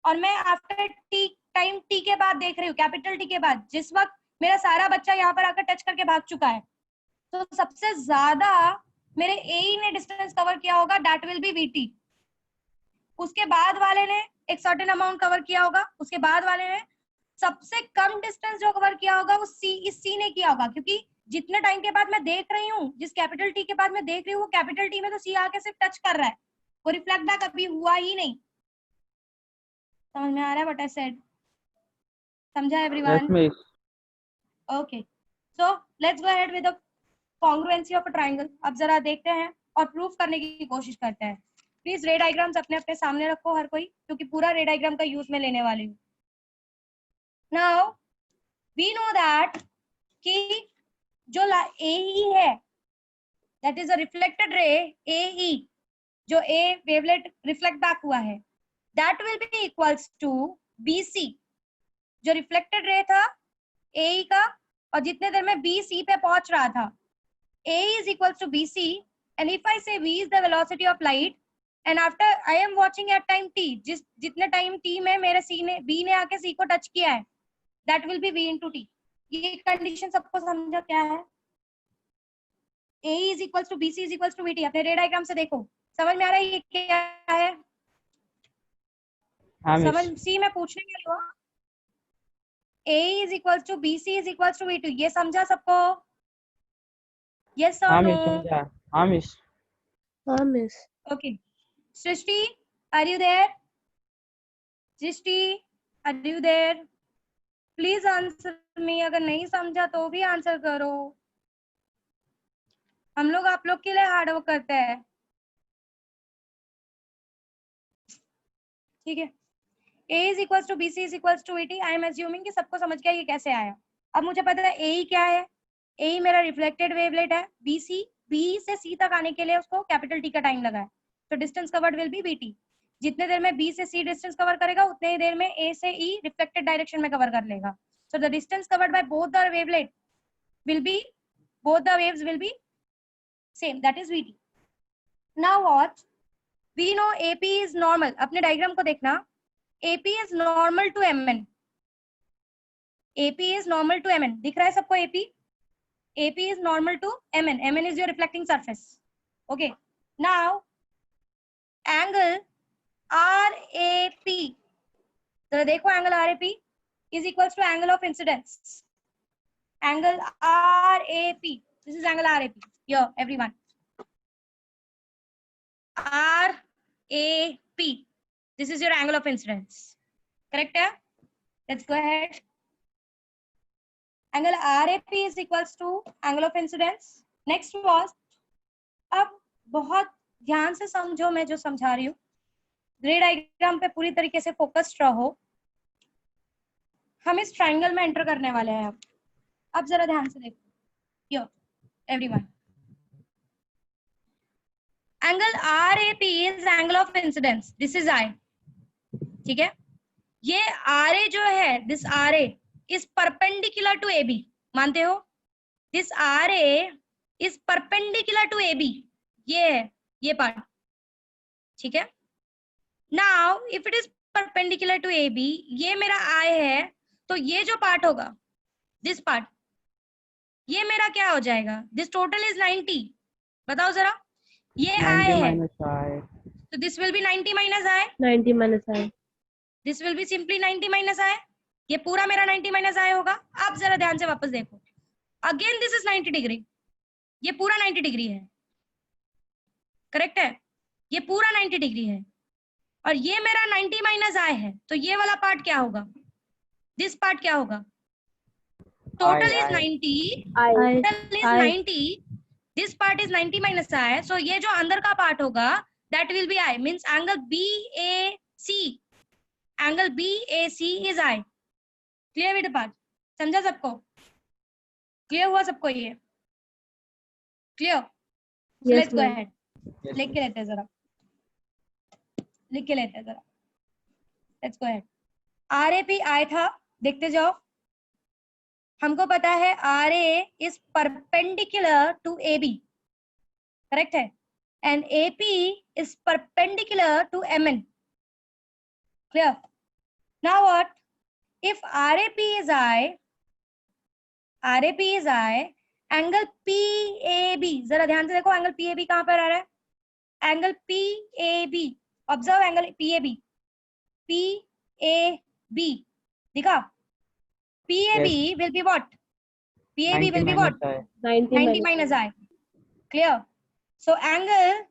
और मैं आफ्टर टी टाइम टी के बाद देख रही हूँ, कैपिटल टी के बाद, जिस वक्त मेरा सारा बच्चा यहाँ पर आकर टच करके भाग चुका है, तो सबसे ज्यादा मेरे ए ने डिस्टेंस कवर किया होगा, दैट विल बी वीटी। उसके बाद वाले ने एक सर्टेन अमाउंट कवर किया होगा, उसके बाद वाले ने सबसे कम डिस्टेंस जो कवर किया होगा वो सी, इस सी ने किया होगा, क्योंकि जितने टाइम के बाद मैं देख रही हूँ, जिस कैपिटल टी के बाद मैं देख रही हूँ, वो कैपिटल टी में तो सी आके सिर्फ टच कर रहा है, वो रिफ्लेक्ट बैक अभी हुआ ही नहीं। समझ में आ रहा है व्हाट आई सेड? समझा everyone? Yes, miss. Okay, so let's go ahead with the congruency of a triangle. अब जरा देखते हैं और प्रूफ करने की कोशिश करते हैं। प्लीज रे डायग्राम्स अपने अपने सामने रखो हर कोई, क्योंकि पूरा रे डायग्राम का यूज में लेने वाली हूँ। नाउ वी नो दैट कि जो AE है, that is a reflected ray AE, जो A वेवलेट रिफ्लेक्ट बैक हुआ है, that will be equals to BC, जो रिफ्लेक्टेड रे था AE का, और जितने देर में BC पे पहुंच रहा था, AE is equals to BC, and if I say V is the velocity of light, and after I am watching at time t, जितने टाइम t में मेरे B ने आके C को टच किया है, that will be V into t। ये condition सबको समझा क्या है? AE is equals to BC is equals to VT। अपने रे डायग्राम से देखो, समझ में आ रहा है ये क्या है? हाँ समझ, मिस। सी में पूछने के लिए AE is equals to BC is equals to V2, ये समझा सबको? Yes or हाँ no? मिस समझा। हाँ मिस। हाँ miss. Okay, Srishti, are you there? Srishti, are you there? Please answer me। अगर नहीं समझा तो भी आंसर करो, हम लोग आप लोग के लिए हार्ड वर्क करते हैं, ठीक है? A is equals to BC is equals to VT। I am assuming कि सबको समझ गया ये कैसे आया। अब मुझे पता है AE क्या है, AE मेरा रिफ्लेक्टेड वेवलेट है, BC, B से C तक आने के लिए उसको कैपिटल T का टाइम लगा है, तो distance covered will be VT। जितने देर में B से C डिस्टेंस कवर करेगा, उतने ही देर में A से E रिफ्लेक्टेड डायरेक्शन में कवर कर लेगा। So the distance covered by both the wavelength will be, both the waves will be same, that is VT। Now what? We know AP is normal। अपने diagram को देखना, AP is normal to MN। AP is normal to MN, दिख रहा है सबको AP? AP is normal to MN। MN is your reflecting surface। Okay, now angle RAP, तो देखो angle RAP is equals to angle of incidence। Angle RAP, this is angle RAP here everyone, RAP, this is your angle of incidence, correct है? Let's go ahead, angle RAP is equals to angle of incidence. Next was, अब बहुत ध्यान से समझो मैं जो समझा रही हूँ, ग्रे डायग्राम पे पूरी तरीके से फोकस्ड रहो. हम इस ट्राइंगल में एंटर करने वाले हैं. अब जरा ध्यान से देखो. Yo everyone, angle RAP is angle of incidence. This is I. ठीक है, ये RA जो है, this RA is perpendicular to AB. मानते हो? This RA is perpendicular to AB. ये है, ये पार्ट. ठीक है, now if it is perpendicular to AB, ये मेरा I है, तो ये जो पार्ट होगा, दिस पार्ट, ये मेरा क्या हो जाएगा? This total is 90. बताओ जरा, ये I 90 है, minus I. तो this will be 90 minus I. 90 minus I. This will be simply 90 minus I. ये पूरा मेरा 90 माइनस I होगा. अब जरा ध्यान से वापस देखो, अगेन दिस इज 90 डिग्री. ये पूरा 90 डिग्री है, करेक्ट है? ये पूरा 90 डिग्री है, और ये मेरा 90 माइनस I है, तो ये वाला पार्ट क्या होगा? दिस पार्ट क्या होगा? Total is 90, total is 90, this part is 90 minus I, सो ये जो अंदर का पार्ट होगा that will B I. Means angle BAC, angle BAC is I. Clear with the part? समझा सबको? क्लियर हुआ सबको? ये क्लियर? Let's go ahead. लिख के लेते हैं जरा, लिख के लेते हैं जरा. Let's go ahead. RAP I था, देखते जाओ. हमको पता है RA is perpendicular to AB, correct है? And AP is perpendicular to MN. Clear? Now what? If RAP is I, angle PAB, जरा ध्यान से देखो, एंगल PAB कहां पर आ रहा है? Angle PAB, observe angle PAB. PAB दिखा? PAB will be what? PAB will be what? 90 minus I. Clear? So angle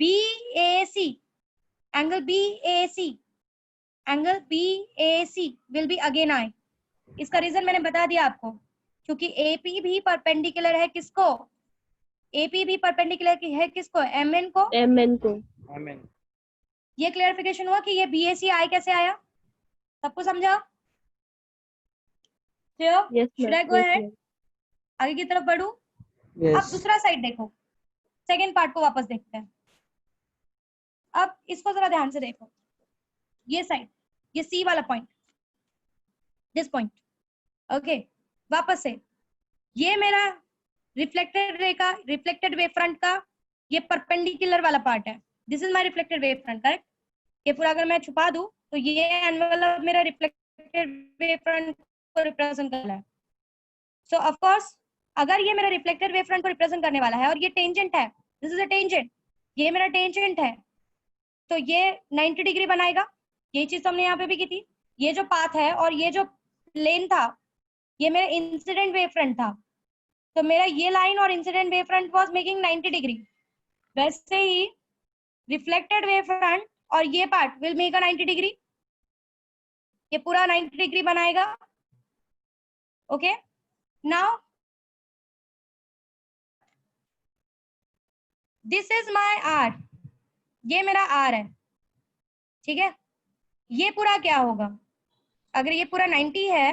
BAC, angle BAC will be again I. इसका रीजन मैंने बता दिया आपको, क्योंकि AP भी परपेंडिकुलर है किसको? AP भी परपेंडिकुलर है किसको? MN को. MN को. MN. ये क्लियरिफिकेशन हुआ कि ये BAC I कैसे आया? सबको समझा? Clear? Yes, should I go ahead? आगे की तरफ बढ़ू? Yes. अब दूसरा साइड देखो, सेकेंड पार्ट को वापस देखते हैं. अब इसको जरा ध्यान से देखो, ये साइड, ये C वाला पॉइंट, दिस पॉइंट. ओके, वापस से ये मेरा रिफ्लेक्टेड रे का, रिफ्लेक्टेड वेव फ्रंट का ये परपेंडिकुलर वाला पार्ट है. This is my reflected wave front, correct? ये पूरा अगर मैं छुपा दूं तो ये एनवेलप मेरा रिफ्लेक्टेड वेव फ्रंट को रिप्रेजेंट कर रहा है. सो ऑफ कोर्स अगर ये मेरा रिफ्लेक्टेड वेव फ्रंट को रिप्रेजेंट करने वाला है और ये टेंजेंट है, दिस इज अ टेंजेंट, ये मेरा टेंजेंट है, तो ये 90 डिग्री बनाएगा. ये चीज हमने यहाँ पे भी की थी. ये जो पाथ है और ये जो प्लेन था, ये मेरा इंसिडेंट वेव फ्रंट था, तो मेरा ये लाइन और incident wave front was making 90 degree. वैसे ही रिफ्लेक्टेड वेव फ्रंट और ये part will make a 90 degree. ये पूरा 90 डिग्री बनाएगा. Okay, now this is my R. ये मेरा R है, ठीक है? ये पूरा क्या होगा? अगर ये पूरा 90 है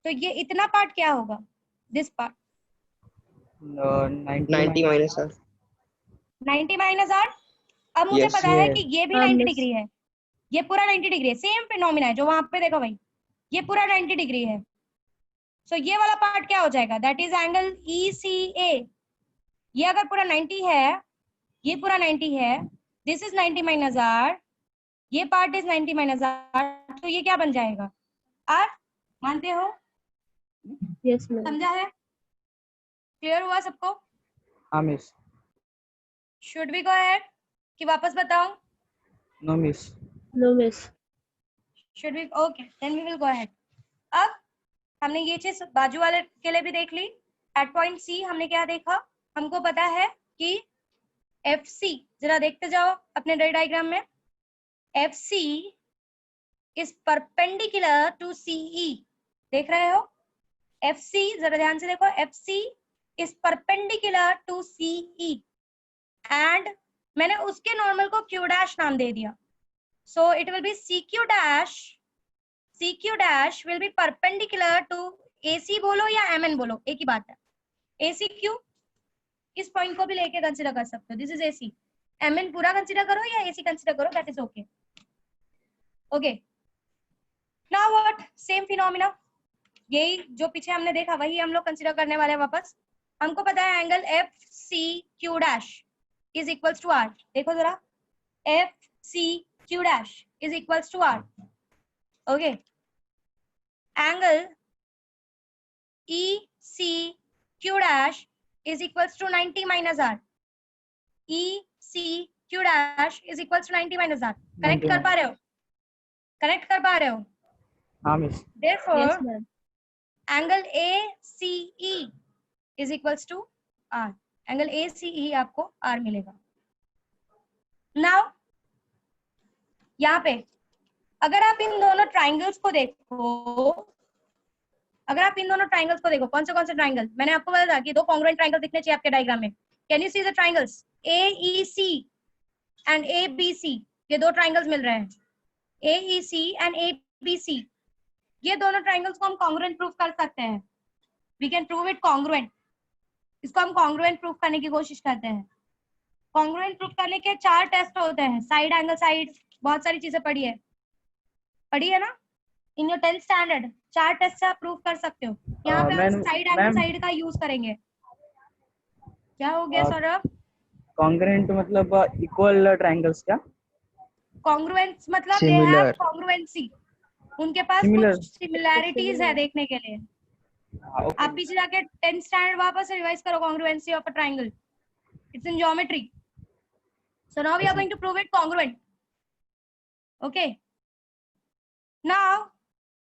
तो ये इतना पार्ट क्या होगा? This part 90 minus R. 90 minus R. अब मुझे पता है कि ये भी 90 miss. डिग्री है, ये पूरा 90 डिग्री है. सेम फिनोमिना है जो वहां पे देखो भाई, ये पूरा 90 डिग्री है. सो ये वाला पार्ट क्या हो जाएगा? That is angle ECA. ये अगर पूरा 90 है, ये पूरा 90 है, दिस इज 90 माइनस R, ये पार्ट इज 90 माइनस R, तो ये क्या बन जाएगा? R. मानते हो? Yes, ma'am. समझा है? क्लियर हुआ सबको? हाँ miss. Should we go ahead कि वापस बताऊं? No miss. No, miss. Should we? Okay, then we will go ahead. अब हमने ये चीज बाजू वाले के लिए भी देख ली. एट पॉइंट C हमने क्या देखा? हमको पता है कि FC, जरा देखते जाओ अपने डायग्राम में, FC is perpendicular to CE. देख रहे हो? FC, जरा ध्यान से देखो, FC is perpendicular to CE and मैंने उसके नॉर्मल को Q डैश नाम दे दिया, so it will be CQ dash will be perpendicular to AC बोलो या MN बोलो, एक ही बात है। ACQ इस पॉइंट को भी लेके कंसीडर कर सकते हो, दिस इज AC। MN पूरा कंसीडर करो या AC कंसीडर करो, that is okay. Okay, now what, same phenomena, यही जो पीछे हमने देखा वही हम लोग कंसीडर करने वाले हैं वापस। हमको पता है angle FCQ dash is equals to R। देखो जरा, FCQ dash is equals to R। Okay, angle ECQ dash is equals to 90 minus R. ECQ dash is equals to 90 minus R. Connect कर पा रहे हो? कनेक्ट कर पा रहे हो? हाँ miss. Therefore, Yes, ma'am. angle ACE is equals to R. Angle ACE आपको R मिलेगा। Now, यहाँ पे अगर आप इन दोनों ट्राइंगल्स को देखो, कौन से ट्राइंगल, मैंने आपको बताया कि दो कॉन्ग्रुएंट ट्राइंगल दिखने चाहिए आपके डायग्राम में। Can you see the triangles AEC and ABC? ये दो ट्राइंगल्स मिल रहे हैं, AEC एंड ABC। ये दोनों ट्राइंगल्स को हम कॉन्ग्रुएंट प्रूफ कर सकते हैं। We can prove it congruent. इसको हम कॉन्ग्रुएंट प्रूफ करने की कोशिश करते हैं। कॉन्ग्रुएंट प्रूफ करने के 4 टेस्ट होते हैं, साइड एंगल साइड, बहुत सारी चीजें पढ़ी है ना in your 10th standard. 4 test से आप प्रूव कर सकते हो। यहाँ पे हम साइड एंगल साइड का यूज करेंगे। क्या हो गया सौरभ? कॉन्ग्रुएंट मतलब इक्वल ट्रायंगल्स क्या? कॉन्ग्रुएंस मतलब दे हैव कॉन्ग्रुएंसी, उनके पास कुछ सिमिलैरिटीज है देखने के लिए। आप पीछे जाके 10th स्टैंडर्ड वापस रिवाइज करो, congruency of a triangle, it's in geometry. So now we are going to prove it congruent. Okay, now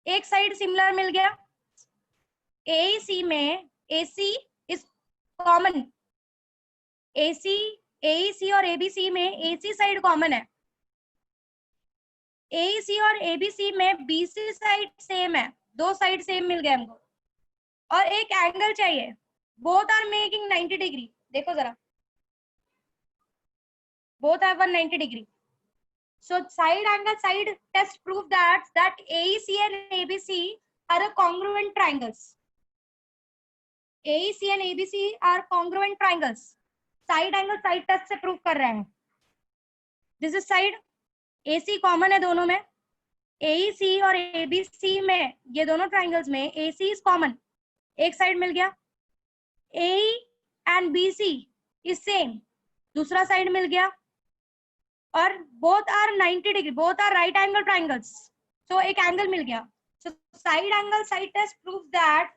एक साइड सिमिलर मिल गया, AEC में AC इज कॉमन, AEC और ABC में AC साइड कॉमन है, AEC और ABC में BC side same है, दो साइड सेम मिल गए हमको, और एक एंगल चाहिए, बोथ आर मेकिंग 90 डिग्री। देखो जरा, both have 190 degree. So side angle side test prove that AEC and ABC are congruent triangles. AEC and ABC are congruent triangles. Side angle side test से prove कर रहे हैं। This is side, AC common है दोनों में, AEC और ABC में, ये दोनों triangles में AC is common, एक side मिल गया। AE and BC is same, दूसरा side मिल गया, और both are 90 degree, both are right angle triangles, so एक एंगल मिल गया। So side angle side test proves that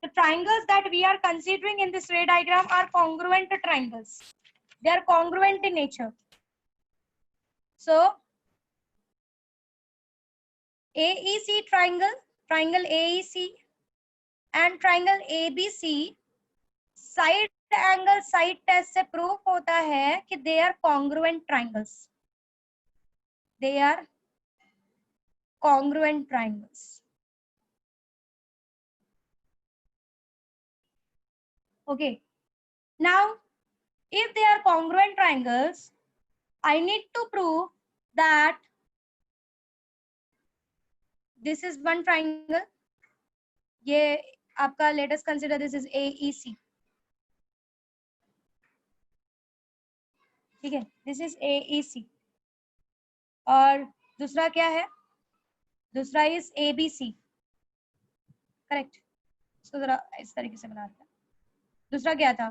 the triangles that we are considering in this ray diagram are congruent triangles. They are congruent in nature. So AEC triangle, triangle AEC and triangle ABC side angle side test से proof होता है कि they are congruent triangles. They are congruent triangles. Okay. Now, if they are congruent triangles, I need to prove that this is one triangle. ये आपका let us consider this is AEC. ठीक है, this is AEC. और दूसरा क्या है? दूसरा is ABC, correct. इसको जरा इस तरीके से बना रहा। दूसरा क्या था?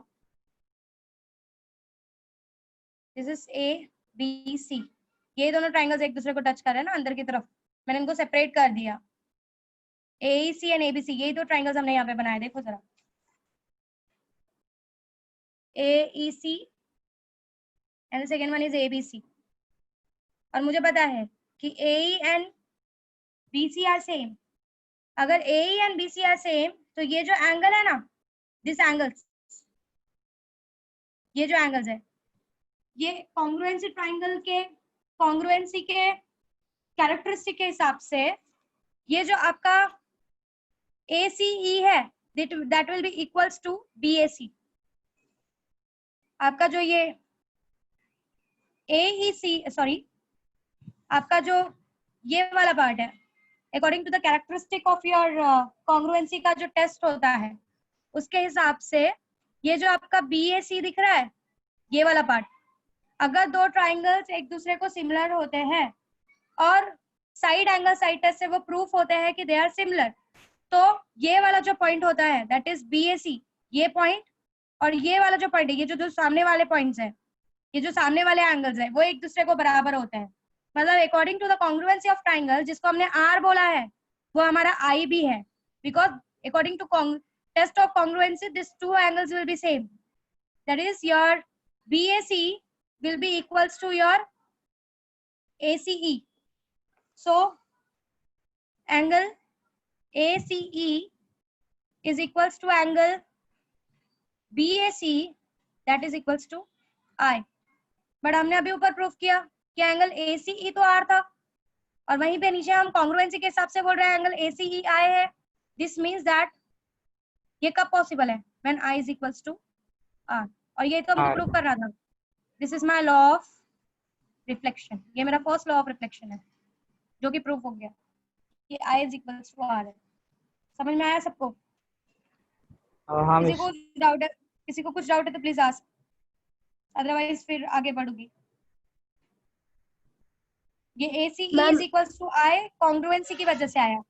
This is ABC। ये दोनों ट्राइंगल्स एक दूसरे को टच कर रहे हैं ना अंदर की तरफ, मैंने इनको सेपरेट कर दिया। AEC एंड ABC, यही दो ट्राइंगल्स हमने यहाँ पे बनाए, देखो जरा, AEC and second one is ABC। और मुझे पता है कि AE and BC are same. अगर AE and BC are same, तो ये जो एंगल है ना, दिस एंगल्स, ये जो एंगल्स है, ये कॉन्ग्रुएंसी ट्राइंगल के कॉन्ग्रुएंसी के कैरेक्टरिस्टिक के हिसाब से ये जो आपका ACE है, that will be equals to BAC. आपका जो ये AEC, सॉरी, आपका जो ये वाला पार्ट है, according to the characteristic of your congruency का जो टेस्ट होता है, उसके हिसाब से ये जो आपका BAC दिख रहा है, ये वाला पार्ट, अगर दो ट्राइंगल्स एक दूसरे को सिमिलर होते हैं और साइड एंगल साइड टेस्ट से वो प्रूफ होते हैं कि दे आर सिमिलर, तो ये वाला जो पॉइंट होता है दैट इज BAC, ये पॉइंट, और ये वाला जो पॉइंट है, ये जो सामने वाले पॉइंट्स है, ये जो सामने वाले एंगल्स है, वो एक दूसरे को बराबर होते हैं. मतलब according to the congruency of triangle, जिसको हमने R बोला है, वो हमारा I भी है, because according to test of congruency this two angles will be same. That is your BAC will be equals to your ACE. So angle ACE is equals to angle BAC, that is equals to I. But हमने अभी ऊपर proof किया कि angle ACE तो R था, और वहीं पे नीचे हम कॉन्ग्रुएंसी के हिसाब से बोल रहे हैं एंगल ACE I है. दिस मीन्स दैट ये कब पॉसिबल है? When I is equals to R. और ये तो हमको प्रूफ कर रहा था. This is my law of reflection. ये मेरा फर्स्ट लॉ ऑफ रिफ्लेक्शन है जो कि प्रूफ हो गया कि I is equals to R है. समझ में आया सबको? हाँ, किसी को कुछ डाउट है तो प्लीज आस्क, अदरवाइज फिर आगे बढ़ूंगी. ये ACE is equals to I congruency की वजह से आया.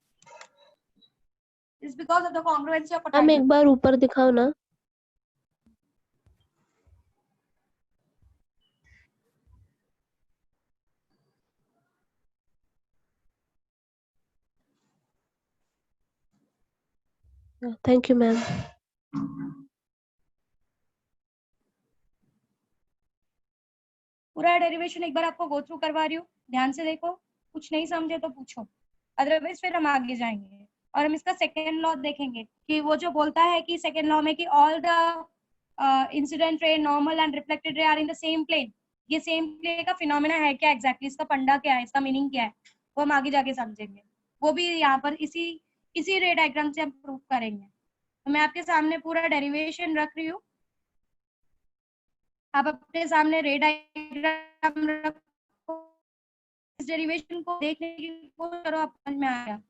It's because of the congruency of a ma'am triangle. एक बार ऊपर दिखाओ ना. Thank you ma'am. पूरा डेरिवेशन एक बार आपको गो थ्रू करवा रही हूँ, ध्यान से देखो, कुछ नहीं समझे तो पूछो, अदरवाइज फिर हम आगे जाएंगे और हम इसका सेकेंड लॉ देखेंगे कि वो जो बोलता है कि सेकेंड लॉ में कि all the incident ray, normal and reflected ray are in the same plane. ये सेम प्लेन का फिनोमेना है क्या एग्जैक्टली, इसका फंडा क्या है, इसका मीनिंग क्या है, वो हम आगे जाके समझेंगे. वो भी यहाँ पर इसी रे डायग्राम से हम प्रूव करेंगे. तो मैं आपके सामने पूरा डेरिवेशन रख रही हूँ, आप अपने सामने रे डायग्राम रखो, इस डेरिवेशन को देखने की कोशिश करो, आप समझ में आया.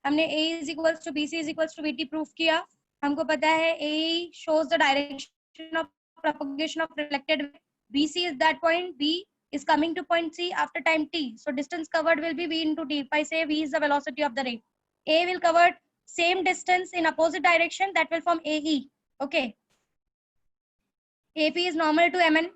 हमने A is equals to BC is equals to BT proof किया. हमको पता है A shows the direction of propagation of reflected ray. BC is that point, B is coming to point C after time t. So distance covered will be V into t. If I say V is the velocity of the ray, A will cover same distance in opposite direction, that will form AE. Okay. AP is normal to MN.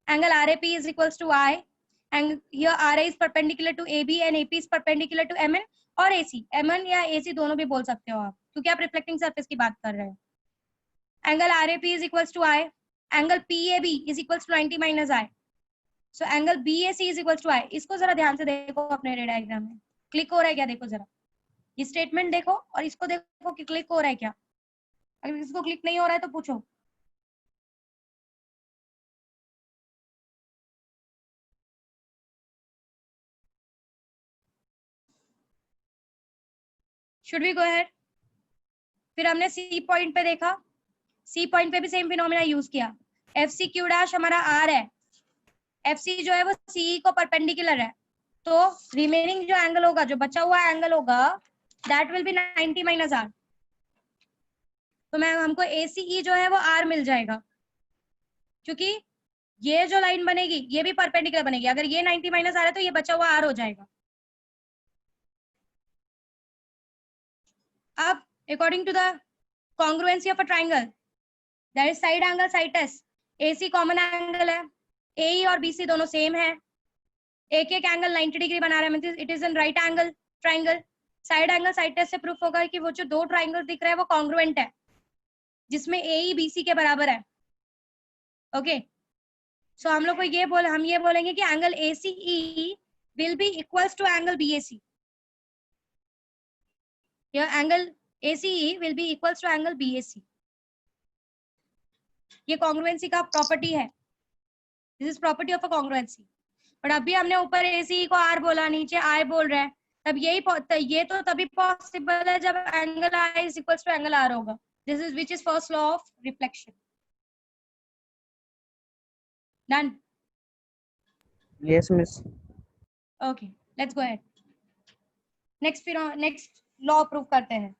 Angle RAP is equals to I. And here RA is perpendicular to AB and AP is perpendicular to MN और AC. MN या AC दोनों भी बोल सकते हो आप, क्योंकि आप रिफ्लेक्टिंग सरफेस की बात कर रहे हैं. Angle RAP is equals to I. Angle PAB is equals to 90 minus I. So angle BAC is equals to I. इसको जरा ध्यान से देखो अपने रे डायग्राम में, क्लिक हो रहा है क्या? देखो जरा ये स्टेटमेंट देखो और इसको देखो कि क्लिक हो रहा है क्या. अगर इसको क्लिक नहीं हो रहा है तो पूछो. Should we go ahead? फिर हमने C पॉइंट पे देखा, C पॉइंट पे भी सेम फिनोमेना यूज किया. FC Q डैश हमारा R है, FC जो है वो CE को परपेंडिकुलर है, तो रिमेनिंग जो एंगल होगा, जो बचा हुआ एंगल होगा, that will B 90 minus R. तो मैं हमको ACE जो है वो R मिल जाएगा, क्योंकि ये जो लाइन बनेगी ये भी परपेंडिकुलर बनेगी. अगर ये 90 माइनस R है तो ये बचा हुआ R हो जाएगा. अब according to the congruency of a triangle, that is side angle side test, AC common angle है, AE और BC दोनों सेम है, एक एक एंगल 90 डिग्री बना रहा है, मतलब it is an right angle triangle. Side angle side test से प्रूफ होगा कि वो जो दो ट्राइंगल दिख रहा है वो कॉन्ग्रुएंट है, जिसमें AE BC के बराबर है. ओके, सो हम लोग को ये बोलेंगे कि angle ACE will be equals to angle BAC. Your angle ACE will be equals to angle BAC. ये congruency का property है. This is property of a congruency. But अभी हमने ऊपर ACE को R बोला, नीचे I बोल रहे हैं, तब ये तो तभी possible है जब angle I is equals to angle R होगा. This is which is first law of reflection. Done. Yes, miss. Okay, let's go ahead. Next law prove करते हैं.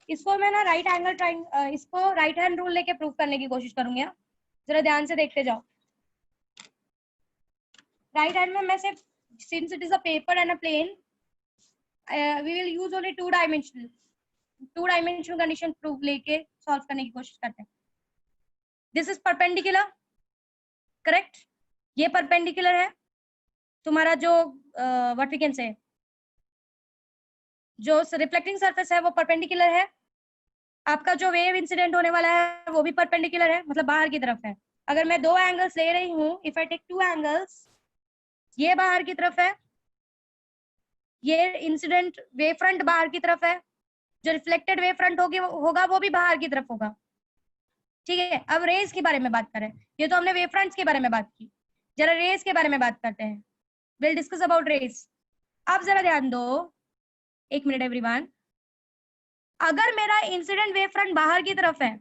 इसको मैं ना राइट एंगल ट्राइंगल, इसको राइट हैंड रूल लेके prove करने की कोशिश करूंगी. जरा ध्यान से देखते जाओ. राइट हैंड में मैं सिर्फ, since it is a paper and a plane, we will use only two dimensional condition proof लेके सॉल्व करने की कोशिश करते हैं. This is perpendicular, correct. ये परपेंडिकुलर है. तुम्हारा जो व्हाट वी कैन से, जो रिफ्लेक्टिंग सरफेस है वो परपेंडिकुलर है. आपका जो वेव इंसिडेंट होने वाला है वो भी परपेंडिकुलर है, मतलब बाहर की तरफ है. अगर मैं दो एंगल्स ले रही हूँ, if I take two angles, ये बाहर की तरफ है, ये इंसिडेंट वेव फ्रंट बाहर की तरफ है, जो रिफ्लेक्टेड वेव फ्रंट होगा वो भी बाहर की तरफ होगा. ठीक है. अब रेज के बारे में बात करें. ये तो हमने वेव फ्रंट्स के बारे में बात की, जरा रेज के बारे में बात करते हैं. Will discuss about rays. अब जरा ध्यान दो, एक मिनट एवरीवन. अगर मेरा इंसिडेंट वेव फ्रंट बाहर की तरफ है,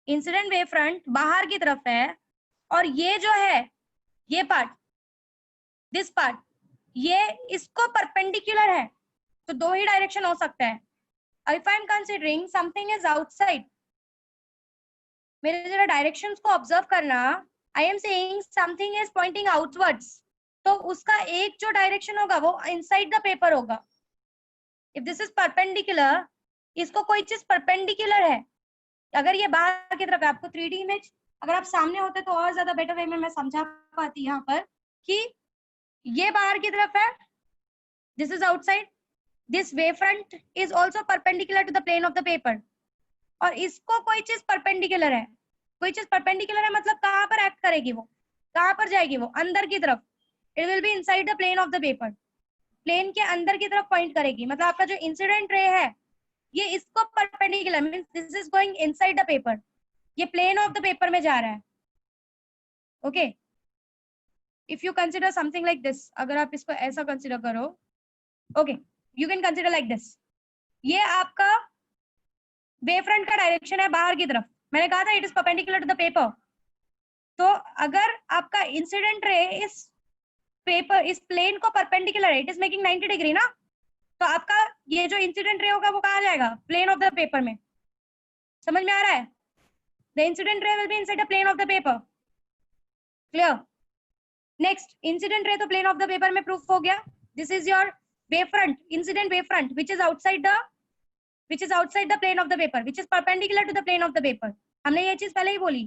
इंसिडेंट वेव फ्रंट बाहर की तरफ है, और ये जो है, ये पार्ट, दिस पार्ट, ये इसको परपेंडिकुलर है, तो दो ही डायरेक्शन हो सकता है. If I am considering something is outside, मेरे जरा डायरेक्शंस को ऑब्जर्व करना. I am saying something is pointing outwards, तो उसका एक जो डायरेक्शन होगा वो इनसाइड द पेपर होगा. इफ दिस इज परपेंडिकुलर, इसको कोई चीज परपेंडिकुलर है, अगर ये बाहर की तरफ है, आपको 3D इमेज अगर आप सामने होते तो और ज्यादा बेटर वे में मैं समझा पाती यहाँ पर कि ये बाहर की तरफ है, this is outside, this wave front is also perpendicular to the plane of the paper, और इसको कोई चीज परपेंडिकुलर है. कोई चीज परपेंडिकुलर है मतलब कहाँ पर एक्ट करेगी, वो कहाँ पर जाएगी, वो अंदर की तरफ. It will be inside the plane of the paper, plane के अंदर की तरफ पॉइंट करेगी. मतलब आपका जो इंसिडेंट रे है ये इसको perpendicular, means this is going inside the paper, ये प्लेन ऑफ द पेपर में जा रहा है. Okay. If you consider something like this, अगर आप इसको ऐसा कंसीडर करो, okay, you can consider like this. ये आपका वेव फ्रंट का डायरेक्शन है बाहर की तरफ. मैंने कहा था it is perpendicular to the paper. तो अगर आपका इंसिडेंट रे इस पेपर, इस प्लेन को परपेंडिकुलर है, इट इज मेकिंग 90 डिग्री ना, तो आपका ये जो इंसिडेंट रे होगा वो कहाँ जाएगा, प्लेन ऑफ द पेपर में. समझ में आ रहा है? The incident ray will be inside the plane of the paper. Clear? Next, incident ray तो प्लेन ऑफ द पेपर में प्रूफ हो गया. This is your wave front, incident wave front which is outside the plane of the paper, which is perpendicular to the plane of the paper. हमने ये चीज पहले ही बोली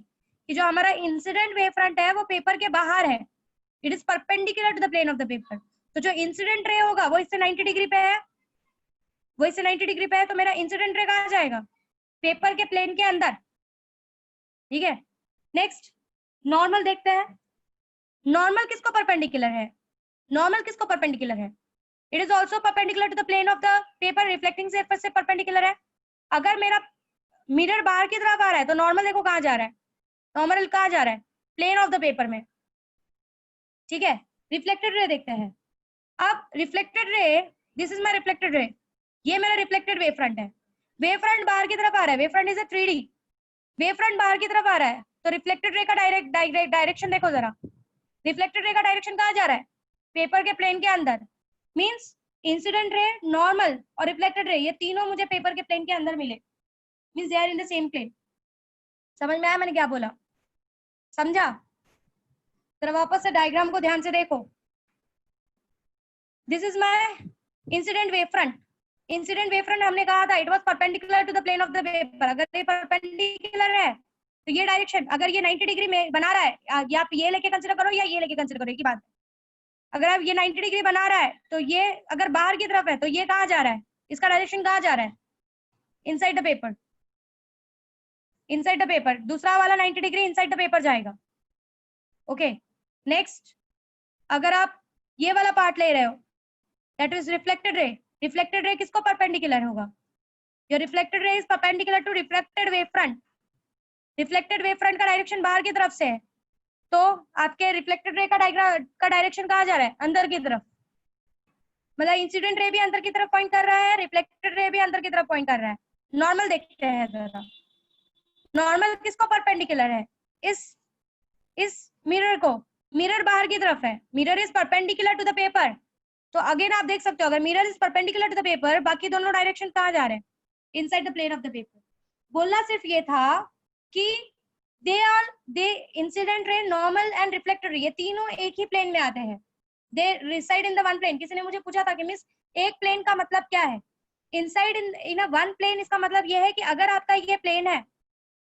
कि जो हमारा इंसिडेंट वेव फ्रंट है वो पेपर के बाहर है, it is perpendicular to the plane of the paper. तो जो इंसिडेंट रे होगा वो इससे 90 डिग्री पे है, वो इससे 90 डिग्री पे है, तो मेरा इंसिडेंट रे कहाँ जाएगा, पेपर के प्लेन के अंदर. ठीक है. नेक्स्ट, नॉर्मल देखते हैं. नॉर्मल किसको परपेंडिकुलर है, नॉर्मल किसको परपेंडिकुलर है, it is also perpendicular to the plane of the paper, reflecting surface से परपेंडिकुलर है. अगर मेरा मिरर बाहर की तरफ आ रहा है तो नॉर्मल देखो कहाँ जा रहा है, नॉर्मल कहाँ जा रहा है, प्लेन ऑफ द पेपर में. ठीक है. रिफ्लेक्टेड रे देखते हैं. अब reflected ray, this is my reflected ray, ये मेरा रिफ्लेक्टेड वेव फ्रंट है. वेव फ्रंट बाहर की तरफ आ रहा है, wave front is a 3D, wave front बाहर की तरफ आ रहा है, तो रिफ्लेक्टेड रे का डायरेक्शन देखो जरा. रिफ्लेक्टेड रे का डायरेक्शन कहाँ जा रहा है, पेपर के प्लेन के अंदर. मींस इंसिडेंट रे, नॉर्मल और रिफ्लेक्टेड रे, ये तीनों मुझे पेपर के प्लेन के अंदर मिले, means they are in the same plane. समझ में आया मैंने क्या बोला, समझा? जरा वापस से डायग्राम को ध्यान से देखो. This is my incident wave front. Incident wave front हमने कहा था it was perpendicular to the plane of the paper. अगर ये परपेंडिकुलर है तो ये डायरेक्शन, अगर ये 90 डिग्री में बना रहा है, या आप ये लेके कंसीडर करो या ये लेके कंसीडर करो, एक ही बात है. अगर आप ये 90 डिग्री बना रहा है तो ये अगर बाहर की तरफ है तो ये कहाँ जा रहा है, इसका डायरेक्शन कहाँ जा रहा है, inside the paper, inside the paper. दूसरा वाला 90 डिग्री इनसाइड द पेपर जाएगा. ओके. नेक्स्ट, अगर आप ये वाला पार्ट ले रहे हो, that is reflected ray. Reflected ray किसको परपेंडिकुलर होगा, your reflected ray is perpendicular to reflected wave front. Reflected wave front का डायरेक्शन बाहर की तरफ से है, तो आपके रिफ्लेक्टेड रे का डायरेक्शन कहाँ जा रहा है, अंदर की तरफ. मतलब इंसिडेंट रे भी अंदर की तरफ पॉइंट कर रहा है, रिफ्लेक्टेड रे भी अंदर की तरफ पॉइंट कर रहा है। नॉर्मल देखते हैं जरा, नॉर्मल किसको परपेंडिकुलर है? इस मिरर को, मिरर बाहर की तरफ है, mirror is perpendicular to the paper. तो अगेन आप देख सकते हो, अगर mirror is perpendicular to the paper, बाकी दोनों डायरेक्शन कहाँ जा रहे हैं? Inside the plane of the paper. बोलना सिर्फ ये था कि they incident ray, normal and reflected ray, ये तीनों एक ही प्लेन में आते हैं। They reside in the one plane. किसी ने मुझे पूछा था कि मिस एक प्लेन का मतलब क्या है? Inside in a one plane, इसका मतलब ये है कि अगर आपका ये प्लेन है,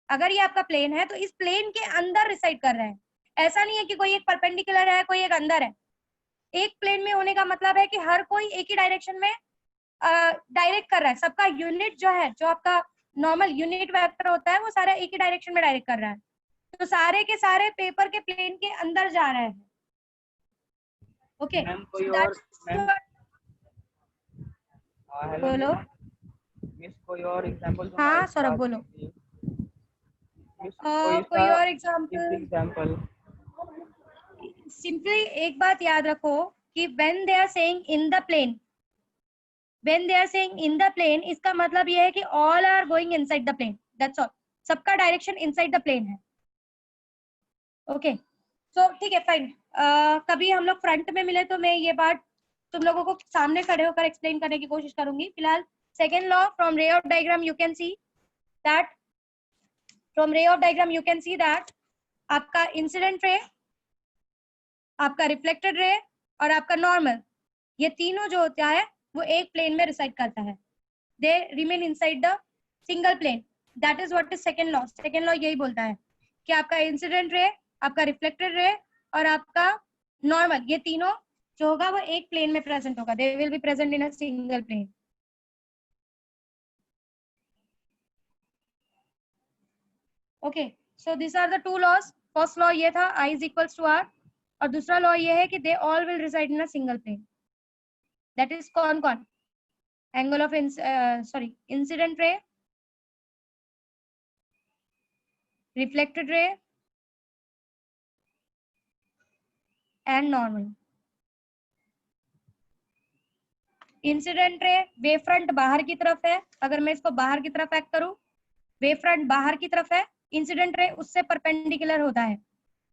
अगर ये आपका प्लेन है तो इस प्लेन के अंदर रिसाइड कर रहे हैं। ऐसा नहीं है कि कोई एक परपेंडिकुलर है, कोई एक अंदर है। एक प्लेन में होने का मतलब है कि हर कोई एक ही डायरेक्शन में डायरेक्ट कर रहा है। सबका यूनिट जो है, जो आपका नॉर्मल यूनिट वेक्टर होता है, वो सारा एक ही डायरेक्शन में डायरेक्ट कर रहा है। तो सारे के सारे पेपर के प्लेन के अंदर जा रहे हैं। ओके, मैम कोई और मैम हेलो बोलो। मिस, कोई और एग्जांपल हाँ सौरभ बोलो। मिस कोई कोई सा और एग्जांपल? एग्जांपल। सिंपली एक बात याद रखो कि when they are saying in the plane, when they are saying in the plane, इसका मतलब ये है कि all are going inside the plane, that's all। सबका डायरेक्शन inside the plane है। ओके, तो ठीक है, फाइन। कभी हम लोग फ्रंट में मिले तो मैं ये बात तुम लोगों को सामने खड़े होकर एक्सप्लेन करने की कोशिश करूंगी। फिलहाल second law, from ray of diagram you can see that, from ray of diagram you can see that आपका इंसिडेंट रे, आपका रिफ्लेक्टेड रे और आपका नॉर्मल, ये तीनों जो होता है वो एक प्लेन में रिसाइड करता है। They remain inside the single plane, that is what is second law. Second law यही बोलता है कि आपका इंसिडेंट रे, आपका रिफ्लेक्टेड रे और आपका नॉर्मल, ये तीनों जो होगा वो एक प्लेन में प्रेजेंट होगा। They will be present in a single plane. Okay, so this are the two laws. First law ये था I is equals to R, और दूसरा लॉ ये है कि they all will reside in a single plane. That is कौन कौन? Angle of sorry incident ray, reflected ray and normal. Incident ray, wave front बाहर की तरफ है, अगर मैं इसको बाहर की तरफ एक्ट करूं, वेव फ्रंट बाहर की तरफ है, इंसिडेंट रे उससे परपेंडिकुलर होता है।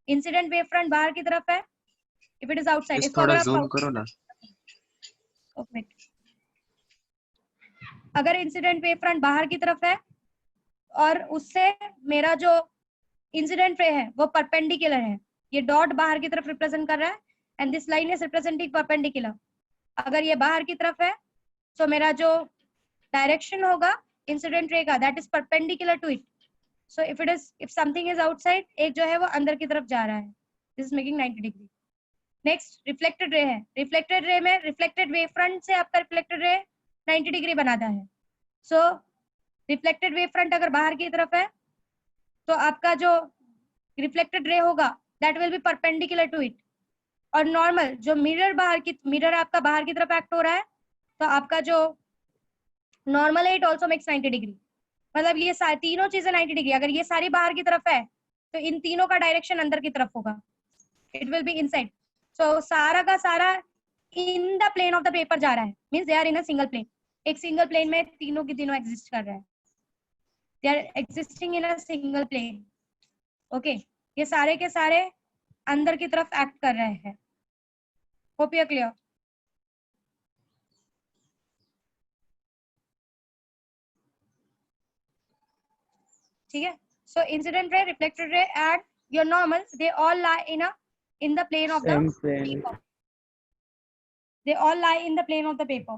इंसिडेंट वेव फ्रंट बाहर की तरफ है, इफ इट इज आउटसाइड। इसको थोड़ा अगर आप जूम करो ना। अगर इंसिडेंट वेव फ्रंट बाहर की तरफ है और उससे मेरा जो इंसिडेंट रे है वो परपेंडिकुलर है, ये डॉट बाहर की तरफ रिप्रेजेंट कर रहा है and this line is representing perpendicular. अगर ये बाहर की तरफ है तो मेरा जो डायरेक्शन होगा इंसिडेंट रे का, that is perpendicular to it. So if something is outside, एक जो है वो अंदर की तरफ जा रहा है, this is making 90 degree. Next reflected ray है। रिफ्लेक्टेड रे में रिफ्लेक्टेड वेव फ्रंट से आपका रिफ्लेक्टेड रे 90 डिग्री बनाता है। सो रिफ्लेक्टेड वेव फ्रंट अगर बाहर की तरफ है तो आपका जो रिफ्लेक्टेड रे होगा that will be perpendicular to it. और नॉर्मल जो मिरर आपका बाहर की तरफ एक्ट हो रहा है, तो आपका जो नॉर्मल है इट ऑल्सो मेक्स 90 डिग्री। मतलब ये तीनों चीजें 90 डिग्री। अगर ये सारी बाहर की तरफ है तो इन तीनों का डायरेक्शन अंदर की तरफ होगा, it will be inside. So सारा का सारा in the plane of the paper जा रहा है, means they are in a single plane. एक सिंगल प्लेन में तीनों की तीनों एग्जिस्ट कर रहे हैं, they are existing in a single plane. Okay, ये सारे के सारे अंदर की तरफ एक्ट कर रहे हैं। Hope you are clear. ठीक है, so incident ray, reflected ray and your normal, they all lie in the plane of the Same plane. paper. They all lie in the plane of the paper.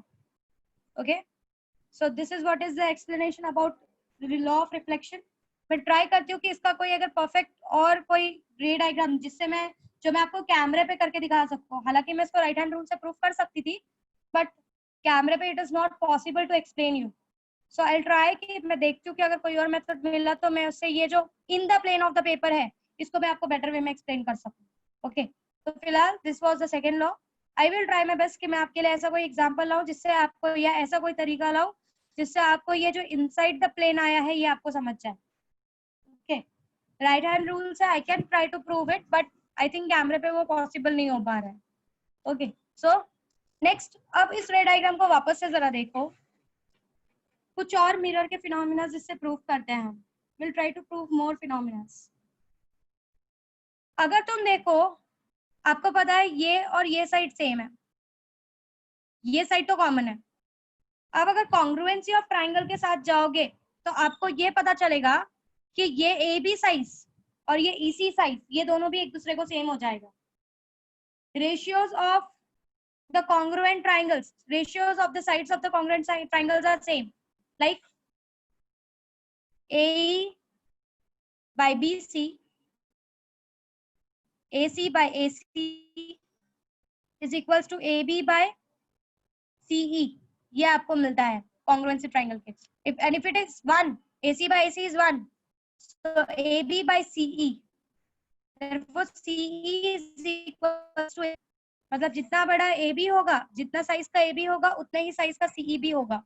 Okay, so this is what is the explanation about the law of reflection. मैं try करती हूँ कि इसका कोई अगर perfect और कोई रे डायग्राम जिससे मैं आपको कैमरे पे करके दिखा सकूँ। हालांकि मैं इसको राइट हैंड रूल से प्रूफ कर सकती थी, बट कैमरे पे it is not possible to explain you. So I try कि मैं देखती हूँ कि अगर कोई और मेथड मिला तो मैं उससे ये जो in the plane of the paper है इसको मैं आपको बेटर वे में एक्सप्लेन कर सकूँ। ओके, तो फिलहाल this was the second law. I will try my best कि मैं आपके लिए ऐसा कोई एग्जांपल लाऊं जिससे आपको, या ऐसा कोई तरीका लाऊं जिससे आपको ये जो इनसाइड द प्लेन आया है ये आपको समझ जाए। ओके, राइट हैंड रूल से I can try to prove it, but I think कैमरे पे वो पॉसिबल नहीं हो पा रहा है। ओके, सो नेक्स्ट, अब इस रे डायग्राम को वापस से जरा देखो, कुछ और मिरर के फिनोमिना जिससे प्रूव करते हैं हम। Will try to prove more phenomena. अगर तुम देखो, आपको पता है ये और ये साइड सेम है, ये साइड तो कॉमन है। अब अगर कॉन्ग्रुएंसी ऑफ ट्राइंगल के साथ जाओगे तो आपको ये पता चलेगा कि ये ए बी साइज और ये EC साइज, ये दोनों भी एक दूसरे को सेम हो जाएगा। ratios of the congruent triangles, ratios of the sides of the congruent triangles are same, like AE by BC, AC by AC is equals to AB by CE. ये आपको मिलता है congruency triangle के। if it is 1, AC by AC is 1, so AB by CE, therefore CE is equals to, मतलब जितना बड़ा AB होगा, जितना साइज का AB होगा, उतना ही साइज का CE भी होगा।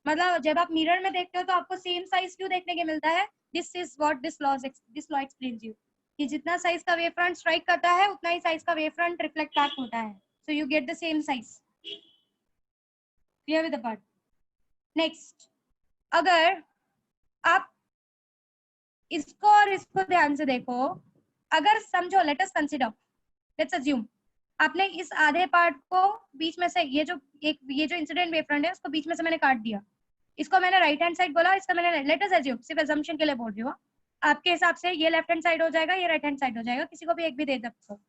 मतलब जब आप मिरर में देखते हो तो आपको सेम साइज क्यों देखने के मिलता है? This is what this law explains you, कि जितना साइज का वेव फ्रंट स्ट्राइक करता है उतना ही साइज का वेव फ्रंट रिफ्लेक्ट बैक होता है, so you get the same size. Clear with the part? Next, अगर आप इसको और इसको ध्यान से देखो, अगर समझो, late us consider, let's assume आपने इस आधे पार्ट को बीच में से, ये जो इंसिडेंट वेव फ्रंट है उसको बीच में से मैंने काट दिया, इसको मैंने राइट हैंड साइड बोला, इसका मैंने, लेट अस अज्यूम, सिर्फ अजम्पशन के लिए बोल रही हूँ, आपके हिसाब से ये लेफ्ट हैंड साइड हो जाएगा, ये राइट हैंड साइड हो जाएगा, किसी को भी एक भी दे सकते हो।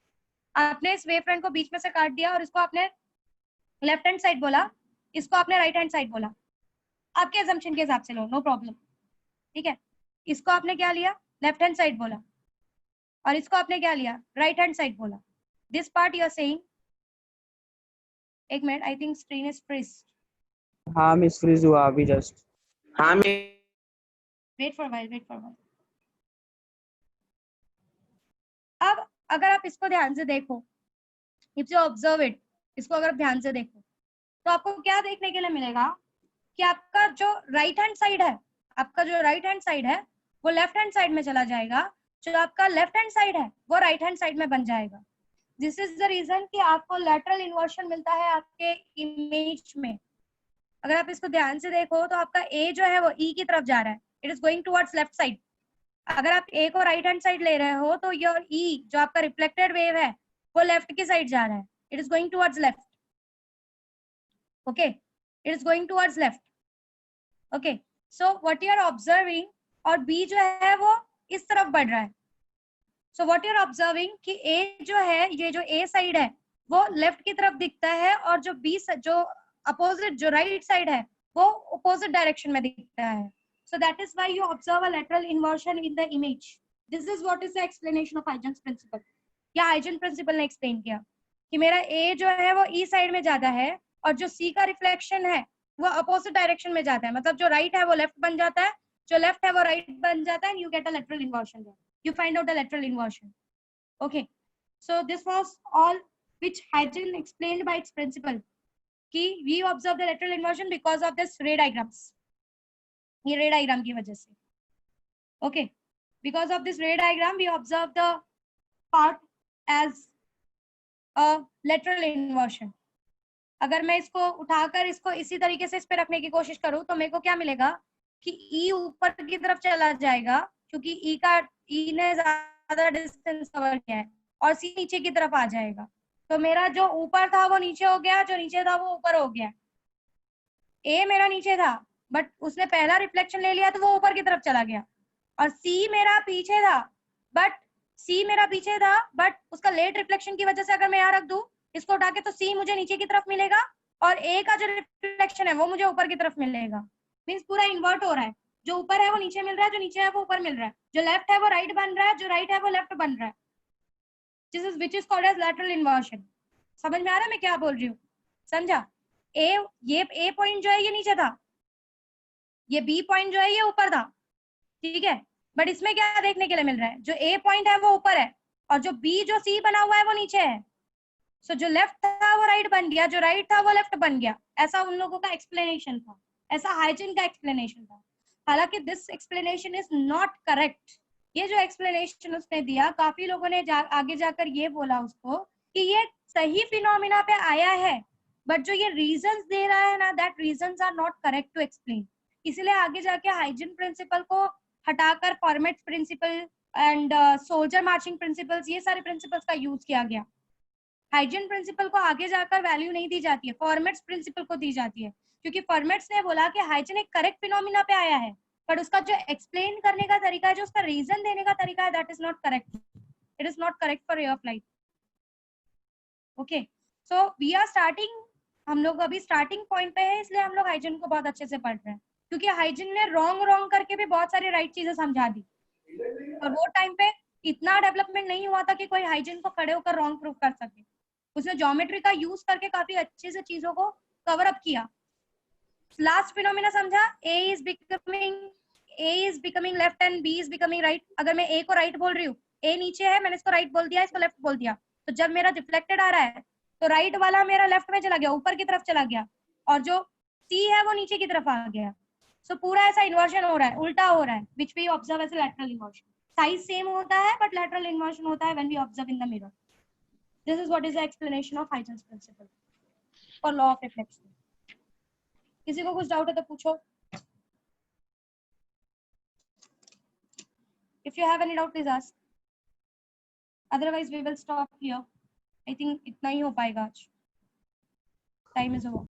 आपने इस वेव फ्रंट को बीच में से काट दिया और इसको आपने लेफ्ट हैंड साइड बोला, इसको आपने राइट हैंड साइड बोला, आपके अजम्पशन के हिसाब से लो, नो प्रॉब्लम, ठीक है। इसको आपने क्या लिया? लेफ्ट हैंड साइड बोला, और इसको आपने क्या लिया? राइट हैंड साइड बोला। This part you are saying, एक minute, I think screen is freeze. हाँ मिस फ्रीज हुआ अभी जस्ट। हाँ मैं वेट फॉर वाइल। अब अगर आप इसको ध्यान से देखो, इफ यू ऑब्जर्व इट, इसको अगर आप ध्यान से देखो तो आपको क्या देखने के लिए मिलेगा कि आपका जो राइट हैंड साइड है, आपका जो राइट हैंड साइड है वो लेफ्ट हैंड साइड में चला जाएगा, जो आपका लेफ्ट हैंड साइड है वो राइट हैंड साइड में बन जाएगा। दिस इज द रीजन कि आपको लैटरल इन्वर्शन मिलता है आपके इमेज में। अगर आप इसको ध्यान से देखो तो आपका ए जो है वो ई की तरफ जा रहा है, it is going towards left side. अगर आप ए को राइट हैंड साइड ले रहे हो तो योर ई जो आपका रिफ्लेक्टेड वेव है वो लेफ्ट की साइड जा रहा है, it is going towards left, okay, it is going towards left, okay. So what you are observing, और बी जो है वो इस तरफ बढ़ रहा है, so what you are observing कि ए जो है, ये जो ए साइड है वो लेफ्ट की तरफ दिखता है, और जो बी जो अपोजिट जो राइट साइड है वो अपोजिट डायरेक्शन में दिखता है। So that is why you observe a lateral inversion in the image. This is what is the explanation of Huygens principle. या Huygens principle ने explain किया कि मेरा A जो है वो E साइड में जाता है और जो C का रिफ्लेक्शन है वो अपोजिट डायरेक्शन में जाता है, मतलब जो राइट है वो लेफ्ट बन जाता है, जो लेफ्ट है वो राइट बन जाता है, and you get a lateral inversion there. You find out the lateral inversion. Okay. So this was all which Huygens explained by its principle. कि we observe the lateral inversion because of this ray diagrams. ये रे diagram की वजह से, okay, because of this ray diagram we observe the part as a lateral inversion. अगर मैं इसको उठाकर इसको इसी तरीके से इस पे रखने की कोशिश करूं तो मेरे को क्या मिलेगा कि ई ऊपर की तरफ चला जाएगा, क्योंकि ई ने ज्यादा डिस्टेंस कवर किया है, और सी नीचे की तरफ आ जाएगा, तो मेरा जो ऊपर था वो नीचे हो गया, जो नीचे था वो ऊपर हो गया। ए मेरा नीचे था बट उसने पहला रिफ्लेक्शन ले लिया तो वो ऊपर की तरफ चला गया, और सी मेरा पीछे था बट उसका लेट रिफ्लेक्शन की वजह से अगर मैं यहाँ रख दूं इसको उठा के, तो सी मुझे नीचे की तरफ मिलेगा और ए का जो रिफ्लेक्शन है वो मुझे ऊपर की तरफ मिलेगा। मींस पूरा इन्वर्ट हो रहा है, जो ऊपर है वो नीचे मिल रहा है, जो नीचे है वो ऊपर मिल रहा है, जो लेफ्ट है वो राइट बन रहा है, जो राइट है वो लेफ्ट बन रहा है। This is which is called as lateral inversion. समझ में आ रहा है मैं क्या बोल रही हूँ? समझा? ये ए पॉइंट जो है ये नीचे था, ये बी पॉइंट जो है ये ऊपर था, ठीक है, बट इसमें क्या देखने के लिए मिल रहा है, जो ए पॉइंट है वो ऊपर है और जो बी जो सी बना हुआ है वो नीचे है। सो जो लेफ्ट था वो राइट बन गया, जो राइट था वो लेफ्ट बन गया। ऐसा उन लोगों का एक्सप्लेनेशन था, ऐसा हाइजेन का एक्सप्लेनेशन था। हालांकि this explanation is not correct. ये जो एक्सप्लेनेशन उसने दिया, काफी लोगों ने आगे जाकर ये बोला उसको कि ये सही फिनोमिना पे आया है, बट जो ये रीजंस दे रहा है ना, that reasons are not correct to explain. इसीलिए आगे जाके हाइजीन प्रिंसिपल को हटाकर Fermat principle and soldier marching principles, ये सारे प्रिंसिपल्स का यूज किया गया। हाइजीन प्रिंसिपल को आगे जाकर वैल्यू नहीं दी जाती है, फॉर्मेट्स प्रिंसिपल को दी जाती है, क्योंकि फॉर्मेट्स ने बोला कि हाइजीन एक करेक्ट फिनोमिना पे आया है, पर उसका जो एक्सप्लेन करने का तरीका है, जो उसका रीजन देने का तरीका है, that is not correct. It is not correct for ray of light. Okay, so we are starting, हम लोग अभी स्टार्टिंग पॉइंट पे है, इसलिए हम लोग हाइजीन को बहुत अच्छे से पढ़ रहे हैं, क्योंकि हाइजीन ने रॉन्ग करके भी बहुत सारी राइट चीजें समझा दी। और वो टाइम पे इतना डेवलपमेंट नहीं हुआ था कि कोई हाइजीन को खड़े होकर रॉन्ग प्रूव कर सके। उसने ज्योमेट्री का यूज करके काफी अच्छे से चीजों को कवर अप किया। लास्ट फिनोमेना समझा, A is becoming left and B is becoming right. अगर मैं ए को राइट बोल रही हूँ, ए नीचे है, मैंने इसको राइट बोल दिया, इसको लेफ्ट बोल दिया, तो जब मेरा रिफ्लेक्टेड आ रहा है तो राइट वाला मेरा लेफ्ट में चला गया, ऊपर की तरफ चला गया, और जो सी है वो नीचे की तरफ आ गया। सो पूरा ऐसा इन्वर्जन हो रहा है, उल्टा हो रहा है, which we observe as lateral inversion. Size same होता है बट लैटरल इन्वर्जन होता है when we observe in the mirror. This is what is the explanation of Huygens principle for law of reflection. किसी को कुछ डाउट है तो पूछो। If you have any doubt, please ask. Otherwise, we will stop here. I think इतना ही हो पाएगा आज. Time is over.